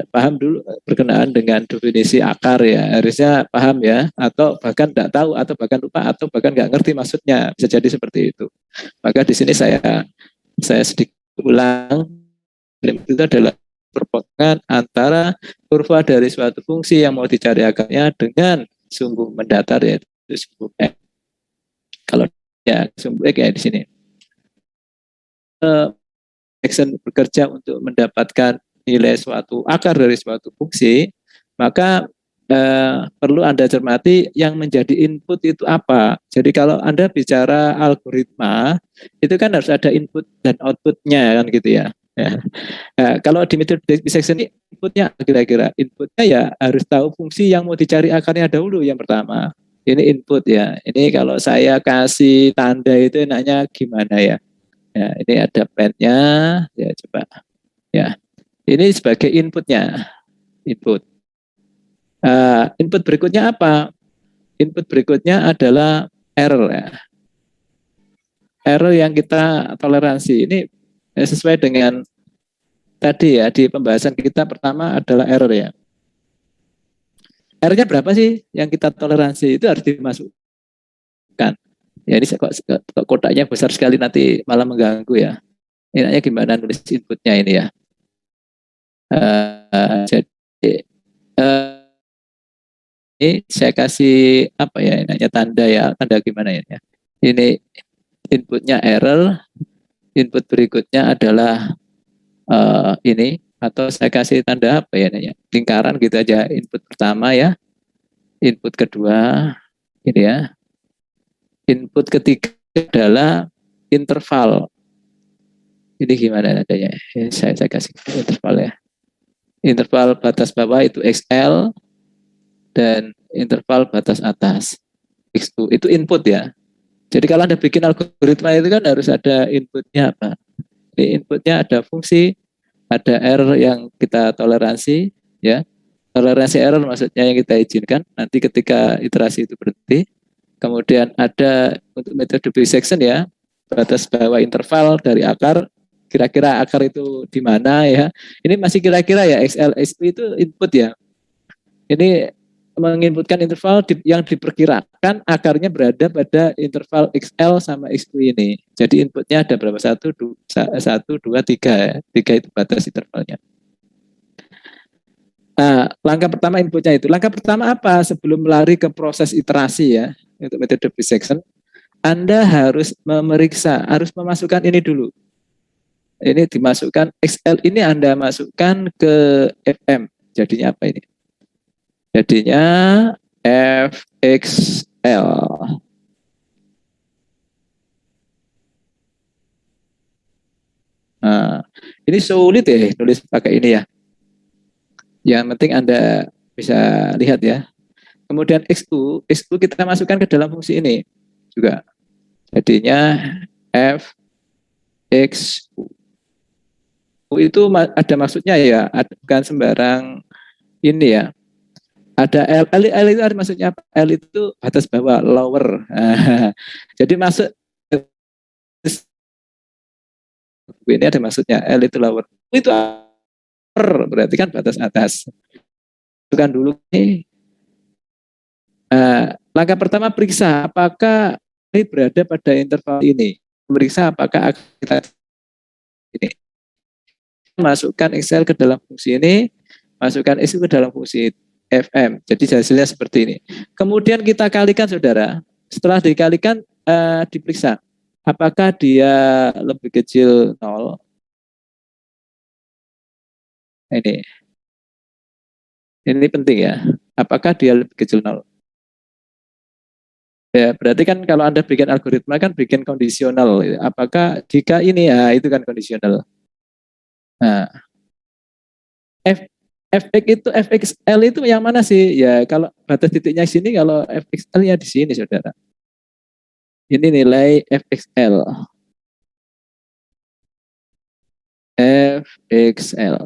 paham dulu berkenaan dengan definisi akar ya, harusnya paham ya, atau bahkan tidak tahu, atau bahkan lupa, atau bahkan nggak ngerti maksudnya, bisa jadi seperti itu. Maka di sini saya sedikit ulang, itu adalah perpotongan antara kurva dari suatu fungsi yang mau dicari akarnya dengan sumbu mendatar yaitu sumbu x. Kalau ya sumbu x ya di sini. Action bekerja untuk mendapatkan nilai suatu akar dari suatu fungsi, maka perlu Anda cermati yang menjadi input itu apa. Jadi kalau Anda bicara algoritma, itu kan harus ada input dan outputnya kan gitu ya. Kalau di metode bisection ini inputnya kira-kira inputnya ya harus tahu fungsi yang mau dicari akarnya dahulu yang pertama. Ini input ya. Ini kalau saya kasih tanda itu enaknya gimana ya? Ya, ini ada pennya. Ya, coba. Ya, ini sebagai inputnya. Input. Input berikutnya apa? Input berikutnya adalah error ya. Error yang kita toleransi. Ini sesuai dengan tadi ya, di pembahasan kita pertama adalah error ya. R-nya berapa sih yang kita toleransi? Itu harus dimasukkan. Ya ini kok kotaknya besar sekali, nanti malah mengganggu ya. Enaknya gimana nulis inputnya ini ya. Jadi ini saya kasih apa ya, enaknya tanda ya, tanda gimana ya. Ini inputnya error, input berikutnya adalah ini, atau saya kasih tanda apa ya, lingkaran gitu aja. Input pertama ya, input kedua ini ya, input ketiga adalah interval. Ini gimana adanya? Saya kasih interval ya. Interval batas bawah itu XL dan interval batas atas X2. Itu input ya. Jadi kalau Anda bikin algoritma itu kan harus ada inputnya apa? Di inputnya ada fungsi, ada error yang kita toleransi ya. Toleransi error maksudnya yang kita izinkan nanti ketika iterasi itu berhenti. Kemudian ada untuk metode bisection ya, batas bawah interval dari akar, kira-kira akar itu di mana ya. Ini masih kira-kira ya, XL, XP itu input ya. Ini menginputkan interval yang diperkirakan akarnya berada pada interval XL sama XP ini. Jadi inputnya ada berapa? 1, 2, 3 ya. 3 itu batas intervalnya. Nah, langkah pertama inputnya itu. Langkah pertama apa? Sebelum lari ke proses iterasi ya, untuk metode bisection, Anda harus memeriksa, harus memasukkan ini dulu. Ini dimasukkan XL ini Anda masukkan ke FM. Jadinya apa ini? Jadinya FXL. Nah, ini sulit ya tulis pakai ini ya. Yang penting Anda bisa lihat ya. Kemudian X2 kita masukkan ke dalam fungsi ini juga. Jadinya F X U itu ada maksudnya ya, bukan sembarang ini ya. Ada L itu ada maksudnya apa? L itu batas bawah, lower. Jadi masuk ini ada maksudnya, L itu lower. Itu upper, berarti kan batas atas. Bukan dulu nih. Langkah pertama periksa apakah ini berada pada interval ini. Periksa apakah kita ini. Masukkan Excel ke dalam fungsi ini, masukkan X ke dalam fungsi FM. Jadi hasilnya seperti ini. Kemudian kita kalikan saudara. Setelah dikalikan diperiksa apakah dia lebih kecil 0. Ini penting ya. Apakah dia lebih kecil 0? Ya, berarti kan kalau Anda bikin algoritma kan bikin kondisional. Apakah jika ini ya, itu kan kondisional. Nah, fx itu fxl itu yang mana sih? Ya, kalau batas titiknya sini, kalau fxl-nya di sini, saudara. Ini nilai fxl. fxl.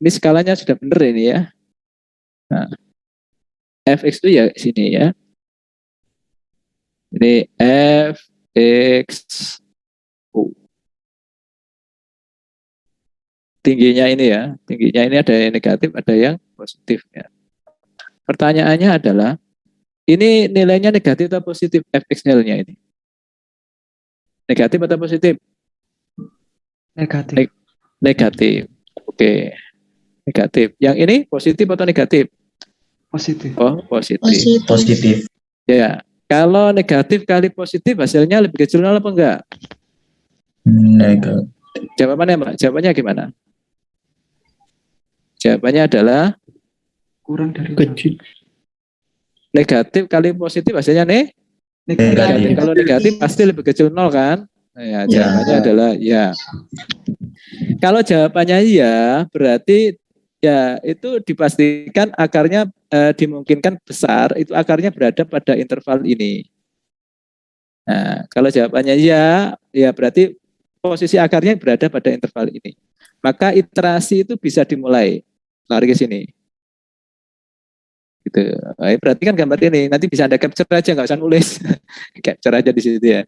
Ini skalanya sudah benar ini ya. Nah, fx itu ya sini ya. Ini fx tingginya ini ya. Tingginya ini ada yang negatif, ada yang positif ya. Pertanyaannya adalah, ini nilainya negatif atau positif fxl-nya ini? Negatif atau positif? Negatif. Negatif. Oke. Negatif. Yang ini positif atau negatif? Positif. Oh, positif. Positif. Ya. Kalau negatif kali positif hasilnya lebih kecil 0 apa enggak? Negatif. Jawabannya, Mbak. Jawabannya gimana? Jawabannya adalah Kurang dari Kecil. negatif kali positif hasilnya negatif. Negatif. Kalau negatif pasti lebih kecil 0 kan? Ya, jawabannya adalah ya. Kalau jawabannya iya, berarti ya itu dipastikan akarnya dimungkinkan besar, itu akarnya berada pada interval ini. Nah, kalau jawabannya ya, ya berarti posisi akarnya berada pada interval ini. Maka iterasi itu bisa dimulai. Lari ke sini. Gitu. Berarti kan gambar ini nanti bisa Anda capture aja, nggak usah nulis. Capture aja di situ ya.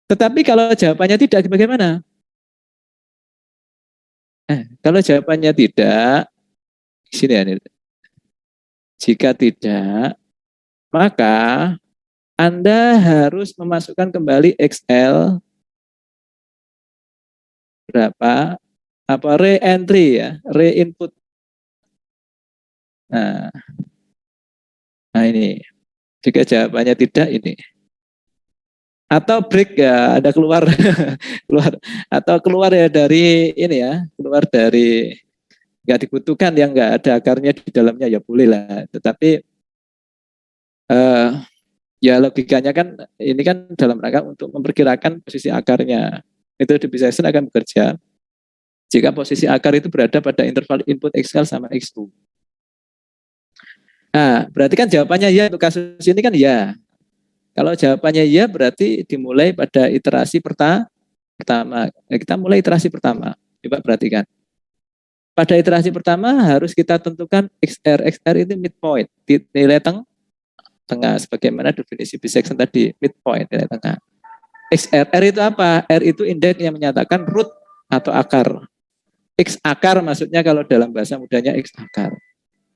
Tetapi kalau jawabannya tidak, bagaimana? Kalau jawabannya tidak, di sini ya. Jika tidak, maka Anda harus memasukkan kembali XL berapa? Apa re-entry ya, re-input. Nah, nah ini. Jika jawabannya tidak, ini. Atau break ya, ada keluar keluar atau keluar ya dari ini ya, keluar dari nggak dibutuhkan yang nggak ada akarnya di dalamnya ya boleh lah. Tetapi ya logikanya kan ini kan dalam rangka untuk memperkirakan posisi akarnya. Itu division akan bekerja jika posisi akar itu berada pada interval input XL sama X2. Nah, berarti kan jawabannya ya untuk kasus ini kan ya. Kalau jawabannya ya berarti dimulai pada iterasi pertama. Kita mulai iterasi pertama. Coba perhatikan. Pada iterasi pertama harus kita tentukan XR. XR itu midpoint, nilai tengah. Sebagaimana definisi bisection tadi, midpoint, nilai tengah. XR, R itu apa? R itu indeks yang menyatakan root atau akar. X akar maksudnya kalau dalam bahasa mudanya X akar.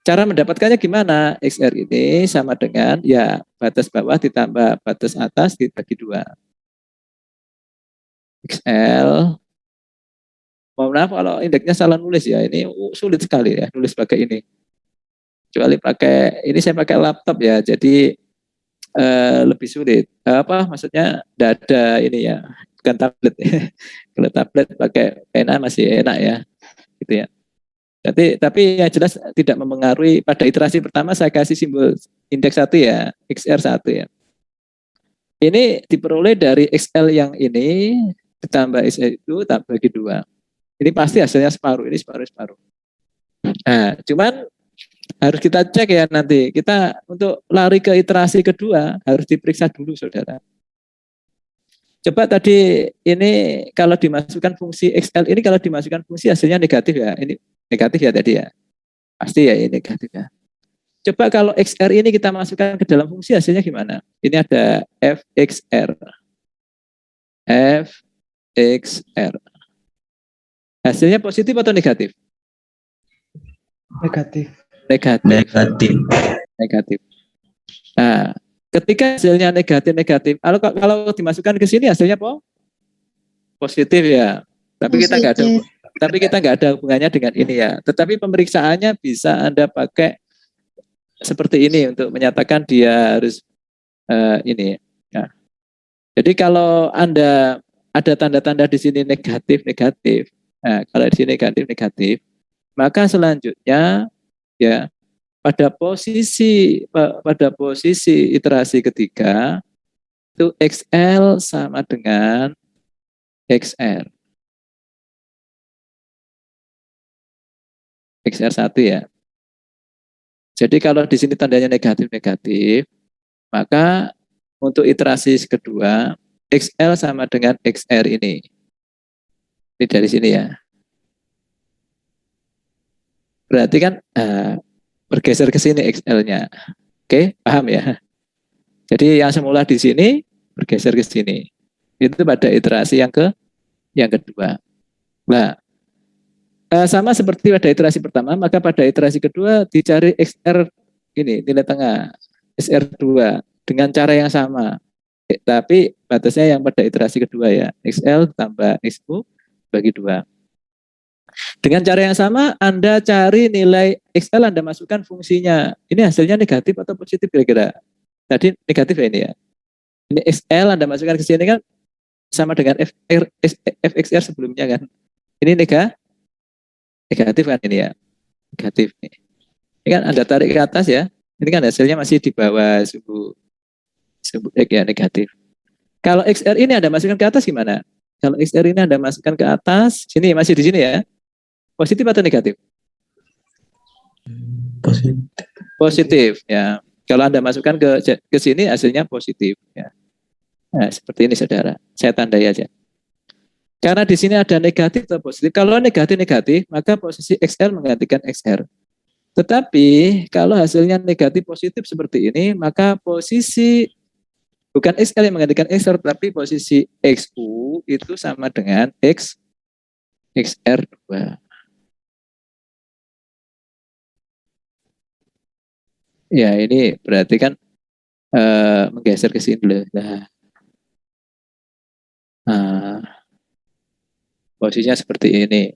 Cara mendapatkannya gimana? XR ini sama dengan ya batas bawah ditambah batas atas dibagi 2. XL. Mohon maaf kalau indeksnya salah nulis ya. Ini sulit sekali ya nulis pakai ini. Kecuali pakai ini saya pakai laptop ya. Jadi lebih sulit. Apa maksudnya? Tidak ada ini ya. Bukan tablet. Kalau tablet pakai pena masih enak ya. Gitu ya. Tapi yang jelas tidak mempengaruhi. Pada iterasi pertama saya kasih simbol indeks 1 ya, XR1 ya. Ini diperoleh dari XL yang ini ditambah XL itu tak bagi 2. Ini pasti hasilnya separuh, ini separuh. Nah, cuman harus kita cek ya nanti. Kita untuk lari ke iterasi kedua harus diperiksa dulu saudara. Coba tadi ini kalau dimasukkan fungsi XL ini kalau dimasukkan fungsi hasilnya negatif ya. Ini negatif ya tadi ya. Pasti ya ini negatif ya. Coba kalau XR ini kita masukkan ke dalam fungsi hasilnya gimana? Ini ada FXR. FXR. Hasilnya positif atau negatif? Negatif. Negatif. Nah, ketika hasilnya negatif, kalau dimasukkan ke sini hasilnya apa? Positif ya. Tapi kita nggak ada hubungannya dengan ini ya. Tetapi pemeriksaannya bisa Anda pakai seperti ini untuk menyatakan dia harus ini. Ya. Jadi kalau Anda ada tanda-tanda di sini negatif, nah, kalau di sini negatif, maka selanjutnya ya pada posisi iterasi ketiga itu XL sama dengan XR. XR1 ya. Jadi kalau di sini tandanya negatif, maka untuk iterasi kedua XL sama dengan XR ini. Ini dari sini ya. Berarti kan bergeser ke sini XL-nya. Oke, paham ya? Jadi yang semula di sini bergeser ke sini. Itu pada iterasi yang kedua. Nah, sama seperti pada iterasi pertama, maka pada iterasi kedua dicari XR ini nilai tengah XR2 dengan cara yang sama. Tapi batasnya yang pada iterasi kedua ya, XL tambah XU bagi 2. Dengan cara yang sama, Anda cari nilai XL, Anda masukkan fungsinya. Ini hasilnya negatif atau positif kira-kira? Tadi negatif ya ini ya. Ini XL Anda masukkan ke sini kan sama dengan FXR sebelumnya kan. Ini negatif kan ini ya. Negatif nih. Ini kan Anda tarik ke atas ya. Ini kan hasilnya masih di bawah suhu X ya, negatif. Kalau XR ini Anda masukkan ke atas gimana? Kalau XR ini Anda masukkan ke atas, sini masih di sini ya. Positif atau negatif? Positif ya. Kalau Anda masukkan ke sini hasilnya positif ya. Nah, seperti ini saudara. Saya tandai aja. Karena di sini ada negatif atau positif. Kalau negatif, maka posisi XR menggantikan XR. Tetapi kalau hasilnya negatif positif seperti ini, maka posisi bukan XL yang menggantikan XR, tapi posisi XU itu sama dengan XR2. Ya, ini berarti kan menggeser ke sini loh. Nah, posisinya seperti ini.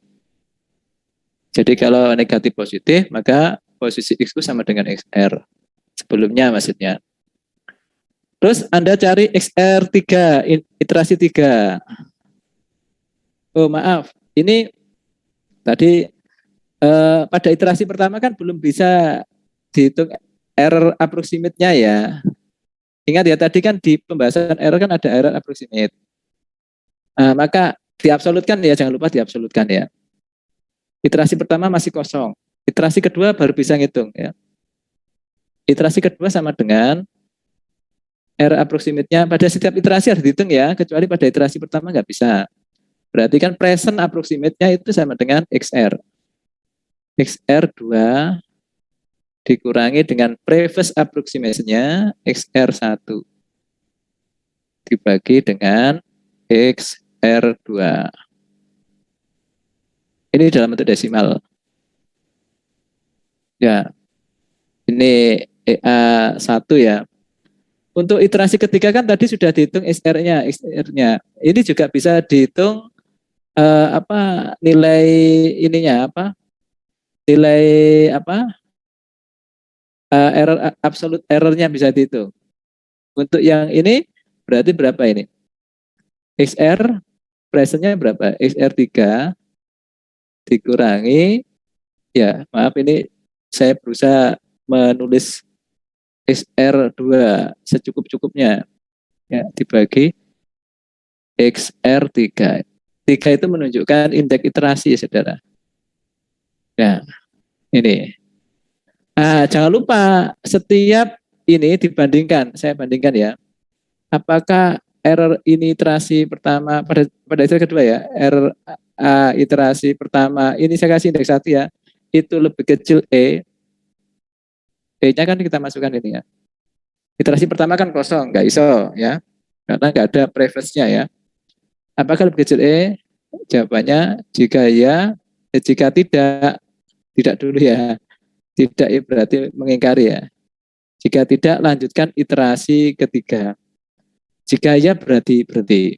Jadi kalau negatif positif, maka posisi XU sama dengan XR. Sebelumnya maksudnya. Terus Anda cari XR3, iterasi 3. Oh maaf, ini tadi pada iterasi pertama kan belum bisa dihitung error approximate-nya ya. Ingat ya, tadi kan di pembahasan error kan ada error approximate. Maka diabsolutkan ya, jangan lupa diabsolutkan ya. Iterasi pertama masih kosong. Iterasi kedua baru bisa ngitung ya. Iterasi kedua sama dengan error approximate-nya. Pada setiap iterasi harus dihitung ya, kecuali pada iterasi pertama nggak bisa. Berarti kan present approximate-nya itu sama dengan XR. XR2 dikurangi dengan previous approximation-nya XR1 dibagi dengan XR2. Ini dalam bentuk desimal. Ya, ini EA1 ya. Untuk iterasi ketiga kan tadi sudah dihitung XR-nya. Ini juga bisa dihitung nilai ininya nilai error absolute errornya bisa dihitung. Untuk yang ini berarti berapa ini? XR presentnya berapa? XR3 dikurangi, ya maaf ini saya berusaha menulis XR2 secukup-cukupnya ya, dibagi XR3. 3 itu menunjukkan indeks iterasi ya saudara. Nah ini. Jangan lupa setiap ini dibandingkan, saya bandingkan ya. Apakah error ini iterasi pertama pada iterasi kedua ya, error iterasi pertama ini saya kasih indeks 1 ya, itu lebih kecil E-nya kan kita masukkan ini ya. Iterasi pertama kan kosong, nggak iso ya, karena nggak ada preface-nya ya. Apakah lebih kecil E? Jawabannya jika ya, jika tidak dulu ya. Tidak berarti mengingkari ya. Jika tidak, lanjutkan iterasi ketiga. Jika ya, berarti berhenti.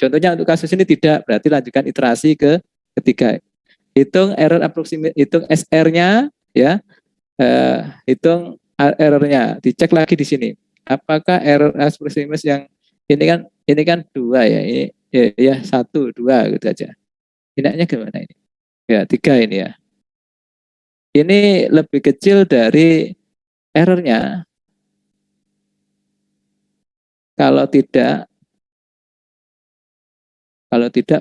Contohnya untuk kasus ini tidak, berarti lanjutkan iterasi ketiga. Hitung error approximate, hitung SR-nya ya, hitung errornya, dicek lagi di sini. Apakah error approximate yang ini kan 2 ya, ini ya 1, 2 gitu aja. Tinaknya gimana ini? Ya 3 ini ya. Ini lebih kecil dari errornya. Kalau tidak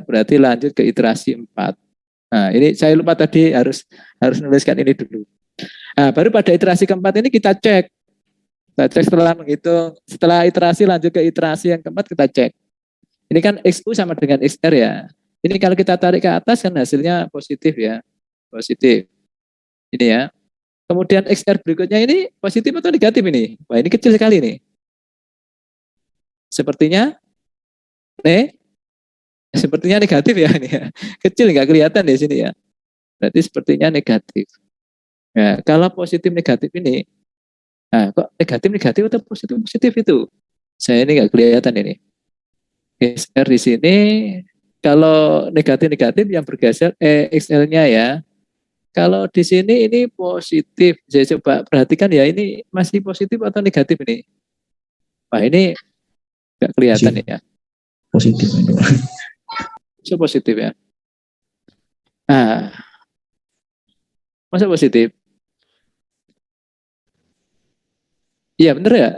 berarti lanjut ke iterasi 4. Nah, ini saya lupa tadi harus nuliskan ini dulu. Nah, baru pada iterasi keempat ini kita cek. Kita cek setelah menghitung, setelah iterasi lanjut ke iterasi yang keempat kita cek. Ini kan XU sama dengan XR ya. Ini kalau kita tarik ke atas kan hasilnya positif ya. Positif. Ini ya. Kemudian XR berikutnya ini positif atau negatif ini? Wah, ini kecil sekali nih. Sepertinya negatif ya ini ya. Kecil nggak kelihatan di sini ya. Berarti sepertinya negatif. Nah, kalau positif negatif ini, kok negatif atau positif itu? Saya ini nggak kelihatan ini. XR di sini kalau negatif yang bergeser XL-nya ya. Kalau di sini ini positif. Saya coba perhatikan ya, ini masih positif atau negatif ini? Wah, ini nggak kelihatan ya. Positif. So positif ya. Masa positif? Iya benar ya.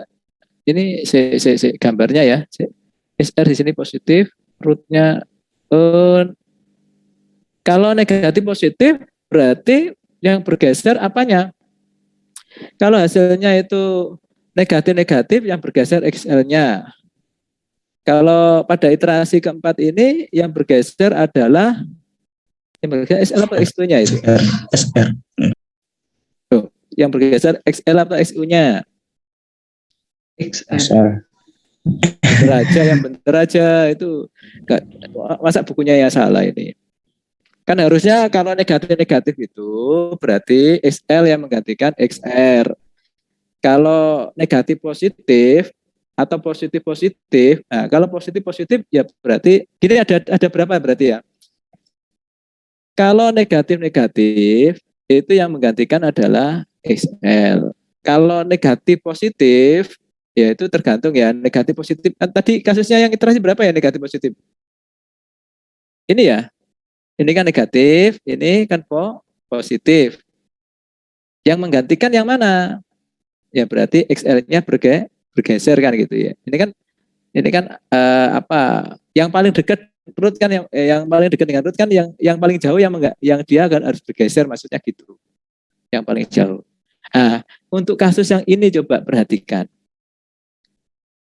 Ini saya gambarnya ya. SR di sini positif, rootnya kalau negatif positif berarti yang bergeser apanya? Kalau hasilnya itu negatif-negatif yang bergeser XL-nya. Kalau pada iterasi keempat ini yang bergeser adalah yang bergeser XL atau XU-nya itu? SR. Tuh, yang bergeser XL atau XU-nya? XR. Bener aja, yang bener aja itu. Masa bukunya yang salah ini? Kan harusnya kalau negatif-negatif itu berarti XL yang menggantikan XR. Kalau negatif positif atau positif positif, nah kalau positif positif ya berarti gini ada berapa berarti ya? Kalau negatif negatif itu yang menggantikan adalah XL. Kalau negatif positif ya itu tergantung ya negatif positif. Tadi kasusnya yang iterasi berapa ya negatif positif? Ini ya, ini kan negatif, ini kan positif. Yang menggantikan yang mana? Ya berarti XL-nya bergeser kan gitu ya. Ini kan apa? Yang paling dekat root kan yang paling dekat dengan root kan yang paling jauh yang dia akan harus bergeser maksudnya gitu. Yang paling jauh. Nah, untuk kasus yang ini coba perhatikan.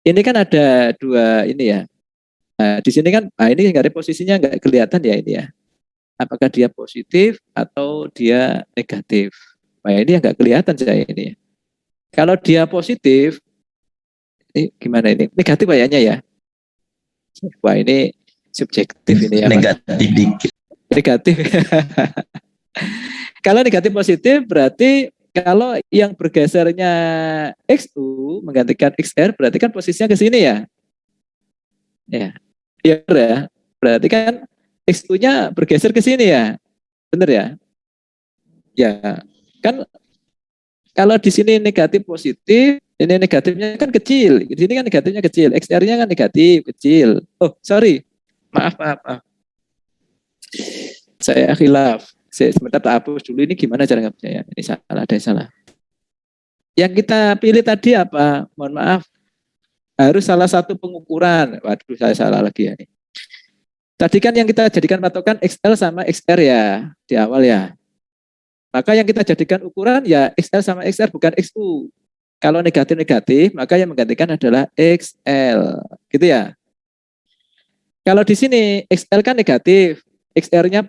Ini kan ada dua ini ya. Nah, di sini kan ini nggak ada posisinya nggak kelihatan ya ini ya. Apakah dia positif atau dia negatif? Nah, ini nggak kelihatan saya ini. Kalau dia positif, ini gimana ini? Negatif kayaknya ya. Wah ini subjektif ini ya. Negatif dikit. Negatif. Kalau negatif positif berarti kalau yang bergesernya XU menggantikan XR berarti kan posisinya ke sini ya. Ya. Ya, berarti kan XU-nya bergeser ke sini ya. Benar ya? Ya. Kan kalau di sini negatif positif, ini negatifnya kan kecil. Di sini kan negatifnya kecil. XR-nya kan negatif, kecil. Oh, sorry. Maaf. Saya khilaf. Sebentar tak hapus dulu. Ini gimana cara ngapusnya ya? Ini salah, ada yang salah. Yang kita pilih tadi apa? Mohon maaf. Harus salah satu pengukuran. Waduh, saya salah lagi ya. Tadi kan yang kita jadikan patokan XL sama XR ya. Di awal ya. Maka yang kita jadikan ukuran ya XL sama XR bukan XU. Kalau negatif-negatif, maka yang menggantikan adalah XL. Gitu ya. Kalau di sini XL kan negatif, XR-nya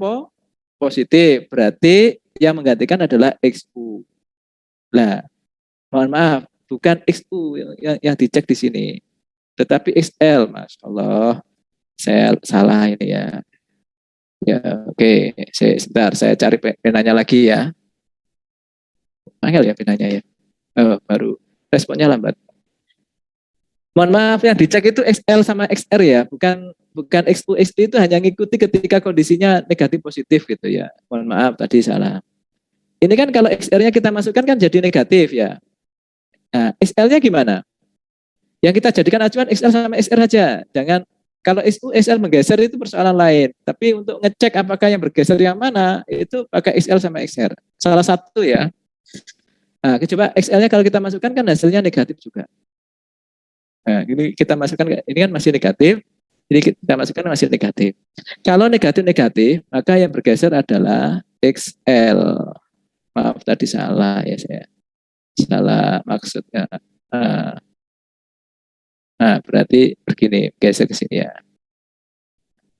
positif. Berarti yang menggantikan adalah XU. Nah, mohon maaf, bukan XU yang dicek di sini. Tetapi XL, Mas Allah. Saya salah ini ya. Ya, oke. Sebentar, saya cari penanya lagi ya. Angel ya penanya ya. Oh, baru responnya lambat. Mohon maaf yang dicek itu XL sama XR ya, bukan XU. XU itu hanya ngikuti ketika kondisinya negatif positif gitu ya. Mohon maaf tadi salah. Ini kan kalau XR-nya kita masukkan kan jadi negatif ya. Nah, XL-nya gimana? Yang kita jadikan acuan XL sama XR saja. Jangan kalau XU XL menggeser itu persoalan lain. Tapi untuk ngecek apakah yang bergeser yang mana itu pakai XL sama XR. Salah satu ya. Nah, coba XL-nya kalau kita masukkan kan hasilnya negatif juga. Nah, ini kita masukkan, ini kan masih negatif. Jadi kita masukkan masih negatif. Kalau negatif-negatif, maka yang bergeser adalah XL. Maaf tadi salah ya saya. Salah maksudnya. Nah, berarti begini, geser ke sini ya.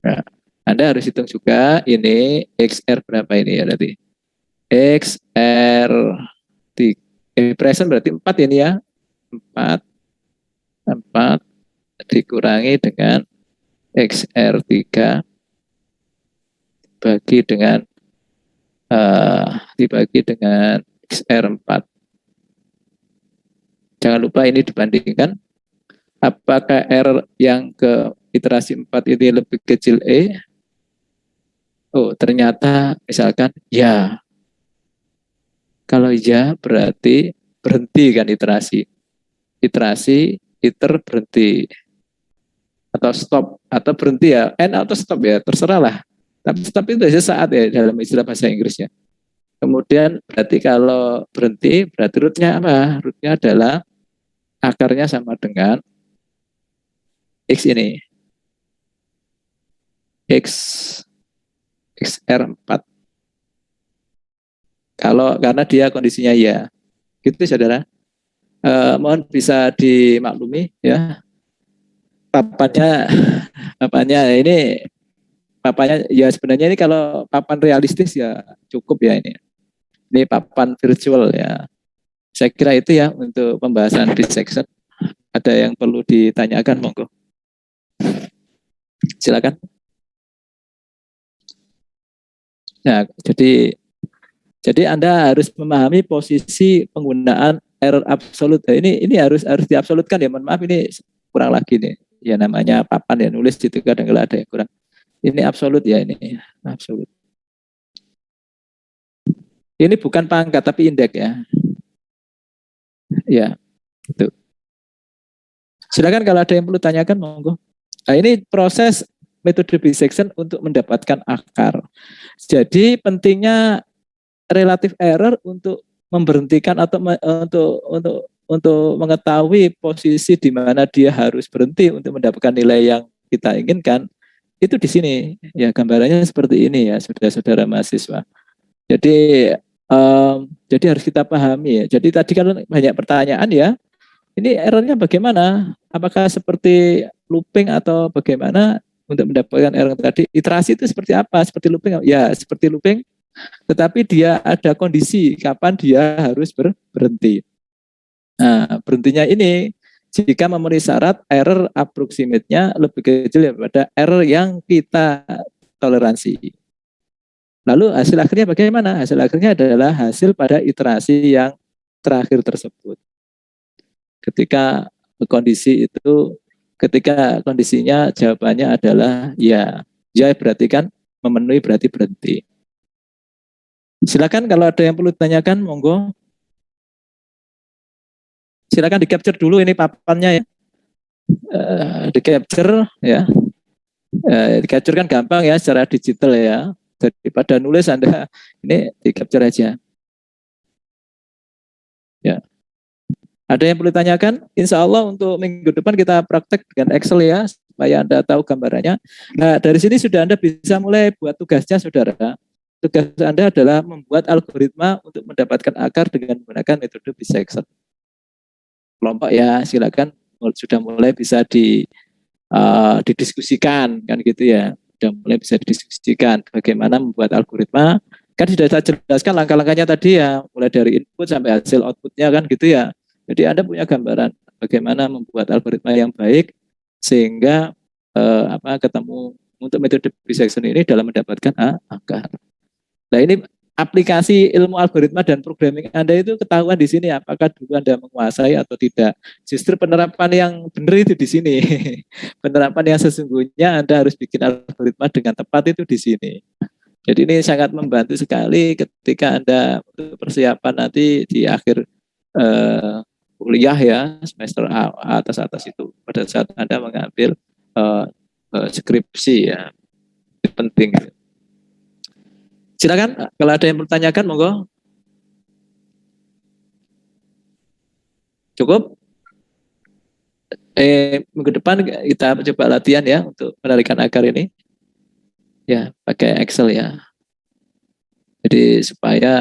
Nah, Anda harus hitung juga ini XR berapa ini ya berarti. XR present berarti 4 ini ya. 4 dikurangi dengan XR3 dibagi dengan XR4. Jangan lupa ini dibandingkan apakah R yang ke iterasi 4 ini lebih kecil E? Oh, ternyata misalkan ya. Kalau ya berarti berhenti kan iterasi. Iter berhenti. Atau stop, atau berhenti ya. End atau stop ya, terserah lah. Tapi stop itu biasanya saat ya dalam istilah bahasa Inggrisnya. Kemudian berarti kalau berhenti, berarti rootnya apa? Rootnya adalah akarnya sama dengan X ini. XR4. Karena dia kondisinya ya. Gitu saudara. Mohon bisa dimaklumi ya, papannya ini, papannya ya sebenarnya ini kalau papan realistis ya cukup ya ini. Ini papan virtual ya. Saya kira itu ya untuk pembahasan bisection. Ada yang perlu ditanyakan, monggo. Silakan. Nah, jadi Anda harus memahami posisi penggunaan error absolut. Nah, ini harus diabsolutkan ya. Mohon maaf ini kurang lagi nih. Ya namanya papan ya, nulis gitu kadang ada yang kurang. Ini absolut ya, ini absolut. Ini bukan pangkat tapi indeks ya. Ya, itu. Silakan kalau ada yang perlu tanyakan, monggo. Nah, ini proses metode bisection untuk mendapatkan akar. Jadi pentingnya relative error untuk memberhentikan atau untuk mengetahui posisi di mana dia harus berhenti untuk mendapatkan nilai yang kita inginkan. Itu di sini ya, gambarannya seperti ini ya, saudara-saudara mahasiswa. Jadi harus kita pahami ya. Jadi tadi kalau banyak pertanyaan ya, ini errornya bagaimana? Apakah seperti looping atau bagaimana untuk mendapatkan error tadi? Iterasi itu seperti apa? Seperti looping? Ya, seperti looping. Tetapi dia ada kondisi kapan dia harus berhenti. Nah, berhentinya ini jika memenuhi syarat error approximate-nya lebih kecil daripada error yang kita toleransi. Lalu hasil akhirnya bagaimana? Hasil akhirnya adalah hasil pada iterasi yang terakhir tersebut. Ketika kondisinya jawabannya adalah ya berarti kan memenuhi, berarti berhenti. Silakan kalau ada yang perlu ditanyakan, monggo. Silakan di capture dulu ini papannya ya. Di capture ya. Di capture kan gampang ya secara digital ya. Daripada nulis Anda ini di capture aja. Ya. Ada yang perlu ditanyakan? Insya Allah untuk minggu depan kita praktek dengan Excel ya, supaya Anda tahu gambarannya. Nah, dari sini sudah Anda bisa mulai buat tugasnya, saudara. Tugas Anda adalah membuat algoritma untuk mendapatkan akar dengan menggunakan metode bisection. Kelompok ya, silakan sudah mulai bisa didiskusikan kan gitu ya. Sudah mulai bisa didiskusikan bagaimana membuat algoritma. Kan sudah saya jelaskan langkah-langkahnya tadi ya, mulai dari input sampai hasil outputnya kan gitu ya. Jadi Anda punya gambaran bagaimana membuat algoritma yang baik sehingga ketemu untuk metode bisection ini dalam mendapatkan akar. Nah, ini aplikasi ilmu algoritma dan programming Anda itu ketahuan di sini apakah dulu Anda menguasai atau tidak. Justru penerapan yang benar itu di sini. Penerapan yang sesungguhnya Anda harus bikin algoritma dengan tepat itu di sini. Jadi ini sangat membantu sekali ketika Anda untuk persiapan nanti di akhir kuliah ya, semester atas itu, pada saat Anda mengambil skripsi ya, itu penting. Silakan kalau ada yang bertanyakan, monggo. Cukup? Minggu depan kita coba latihan ya untuk menarikan akar ini. Ya, pakai Excel ya. Jadi supaya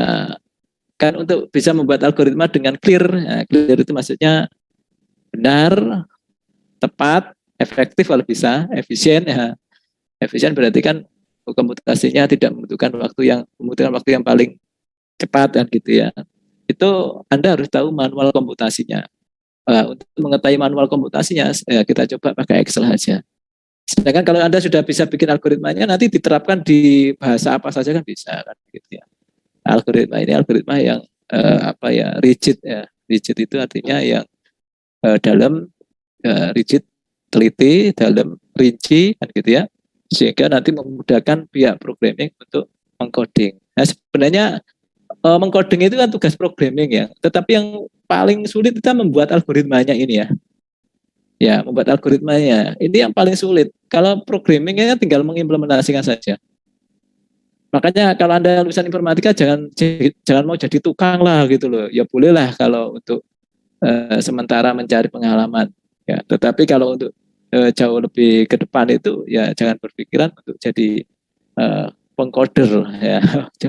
kan untuk bisa membuat algoritma dengan clear. Nah, clear itu maksudnya benar, tepat, efektif kalau bisa, efisien ya. Efisien berarti kan komputasinya tidak membutuhkan waktu yang paling cepat kan gitu ya. Itu Anda harus tahu manual komputasinya. Untuk mengetahui manual komputasinya, kita coba pakai Excel saja. Sedangkan kalau Anda sudah bisa bikin algoritmanya, nanti diterapkan di bahasa apa saja kan bisa kan gitu ya. Algoritma ini algoritma yang rigid ya. Rigid itu artinya yang dalam, rigid, teliti, dalam, rinci kan gitu ya, sehingga nanti memudahkan pihak programming untuk mengcoding. Nah, sebenarnya mengcoding itu kan tugas programming ya, tetapi yang paling sulit kita membuat algoritmanya ini ya. Ya, membuat algoritmanya ini yang paling sulit. Kalau programmingnya tinggal mengimplementasikan saja. Makanya kalau Anda lulusan informatika jangan mau jadi tukang lah gitu loh. Ya bolehlah kalau untuk sementara mencari pengalaman. Ya, tetapi kalau untuk jauh lebih ke depan itu ya jangan berpikiran untuk jadi pengcoder ya,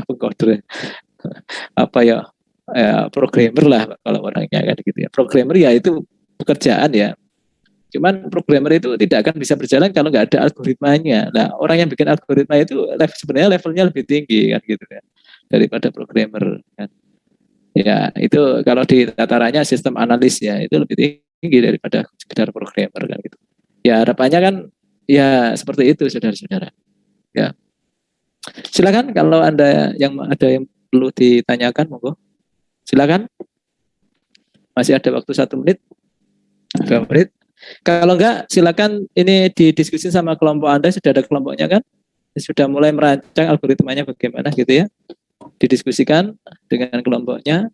pengcoder. programmer lah kalau orangnya kan gitu ya. Programmer ya itu pekerjaan ya. Cuman programmer itu tidak akan bisa berjalan kalau nggak ada algoritmanya. Nah, orang yang bikin algoritma itu sebenarnya levelnya lebih tinggi kan gitu ya daripada programmer kan. Ya, itu kalau di tatarannya sistem analis ya itu lebih tinggi daripada sekedar programmer kan gitu. Ya, harapannya kan ya seperti itu saudara-saudara. Ya. Silakan kalau ada yang perlu ditanyakan monggo. Silakan. Masih ada waktu 1 menit. 2 menit. Kalau enggak, silakan ini didiskusi sama kelompok Anda, sudah ada kelompoknya kan? Sudah mulai merancang algoritmanya bagaimana gitu ya. Didiskusikan dengan kelompoknya.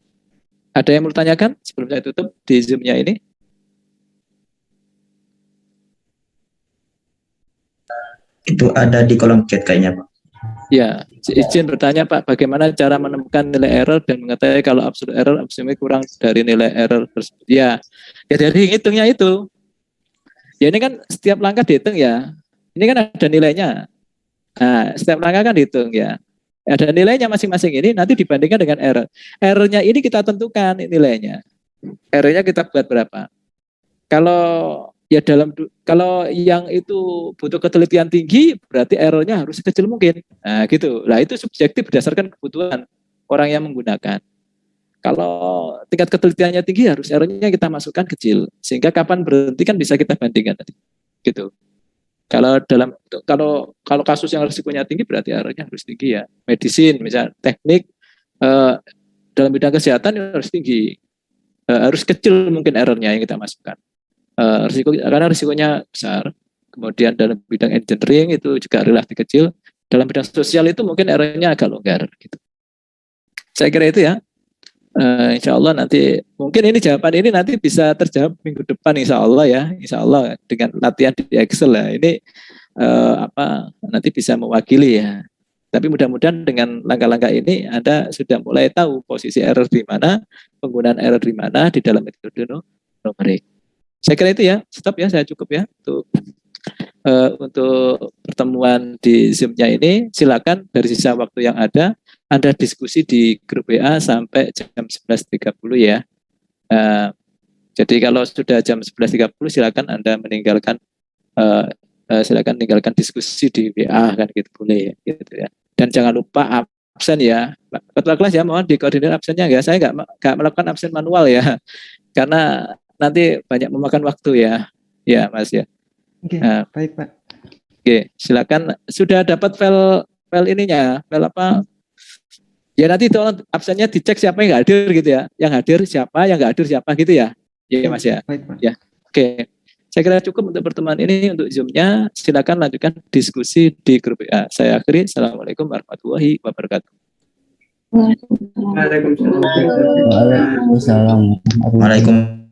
Ada yang mau tanyakan sebelum saya tutup di Zoom-nya ini? Itu ada di kolom chat kayaknya, Pak. Ya, izin bertanya Pak, bagaimana cara menemukan nilai error dan mengetahui kalau absolute error absolutely kurang dari nilai error tersebut? Ya dari hitungnya itu. Ya ini kan setiap langkah dihitung ya. Ini kan ada nilainya. Nah, setiap langkah kan dihitung ya. Ada nilainya masing-masing ini nanti dibandingkan dengan error. Errornya ini kita tentukan nilainya. Errornya kita buat berapa. Kalau yang itu butuh ketelitian tinggi berarti errornya harus sekecil mungkin. Nah gitu. Nah itu subjektif berdasarkan kebutuhan orang yang menggunakan. Kalau tingkat ketelitiannya tinggi harus errornya kita masukkan kecil sehingga kapan berhenti kan bisa kita bandingkan tadi gitu. Kalau kasus yang risikonya tinggi berarti errornya harus tinggi ya. Medicine misalnya teknik dalam bidang kesehatan harus tinggi, harus kecil mungkin errornya yang kita masukkan. Karena risikonya besar. Kemudian dalam bidang engineering itu juga relatif kecil. Dalam bidang sosial itu mungkin errornya agak longgar gitu. Saya kira itu ya. Insya Allah nanti mungkin ini jawaban ini nanti bisa terjawab minggu depan insya Allah ya, insya Allah dengan latihan di Excel ya ini nanti bisa mewakili ya. Tapi mudah-mudahan dengan langkah-langkah ini Anda sudah mulai tahu posisi error di mana, penggunaan error di mana di dalam metode numerik. Saya kira itu ya, stop ya, saya cukup ya untuk pertemuan di Zoom-nya ini. Silakan dari sisa waktu yang ada Anda diskusi di grup WA sampai jam 11.30 ya. Jadi kalau sudah jam 11.30 silakan Anda meninggalkan silakan tinggalkan diskusi di WA kan gitu boleh gitu ya. Dan jangan lupa absen ya. Ketua kelas ya mohon dikoordinir absennya ya. Saya nggak melakukan absen manual ya. Karena nanti banyak memakan waktu ya. Ya, Mas ya. Oke, baik Pak. Oke, silakan. Sudah dapat file ininya, file apa? Ya nanti tolong absennya dicek siapa yang nggak hadir gitu ya. Yang hadir siapa, yang nggak hadir siapa gitu ya. Iya Mas ya. Baik Pak. Ya. Oke. Saya kira cukup untuk pertemuan ini untuk Zoom-nya. Silakan lanjutkan diskusi di grup WA. Saya akhiri. Assalamualaikum warahmatullahi wabarakatuh. Waalaikumsalam. Waalaikumsalam.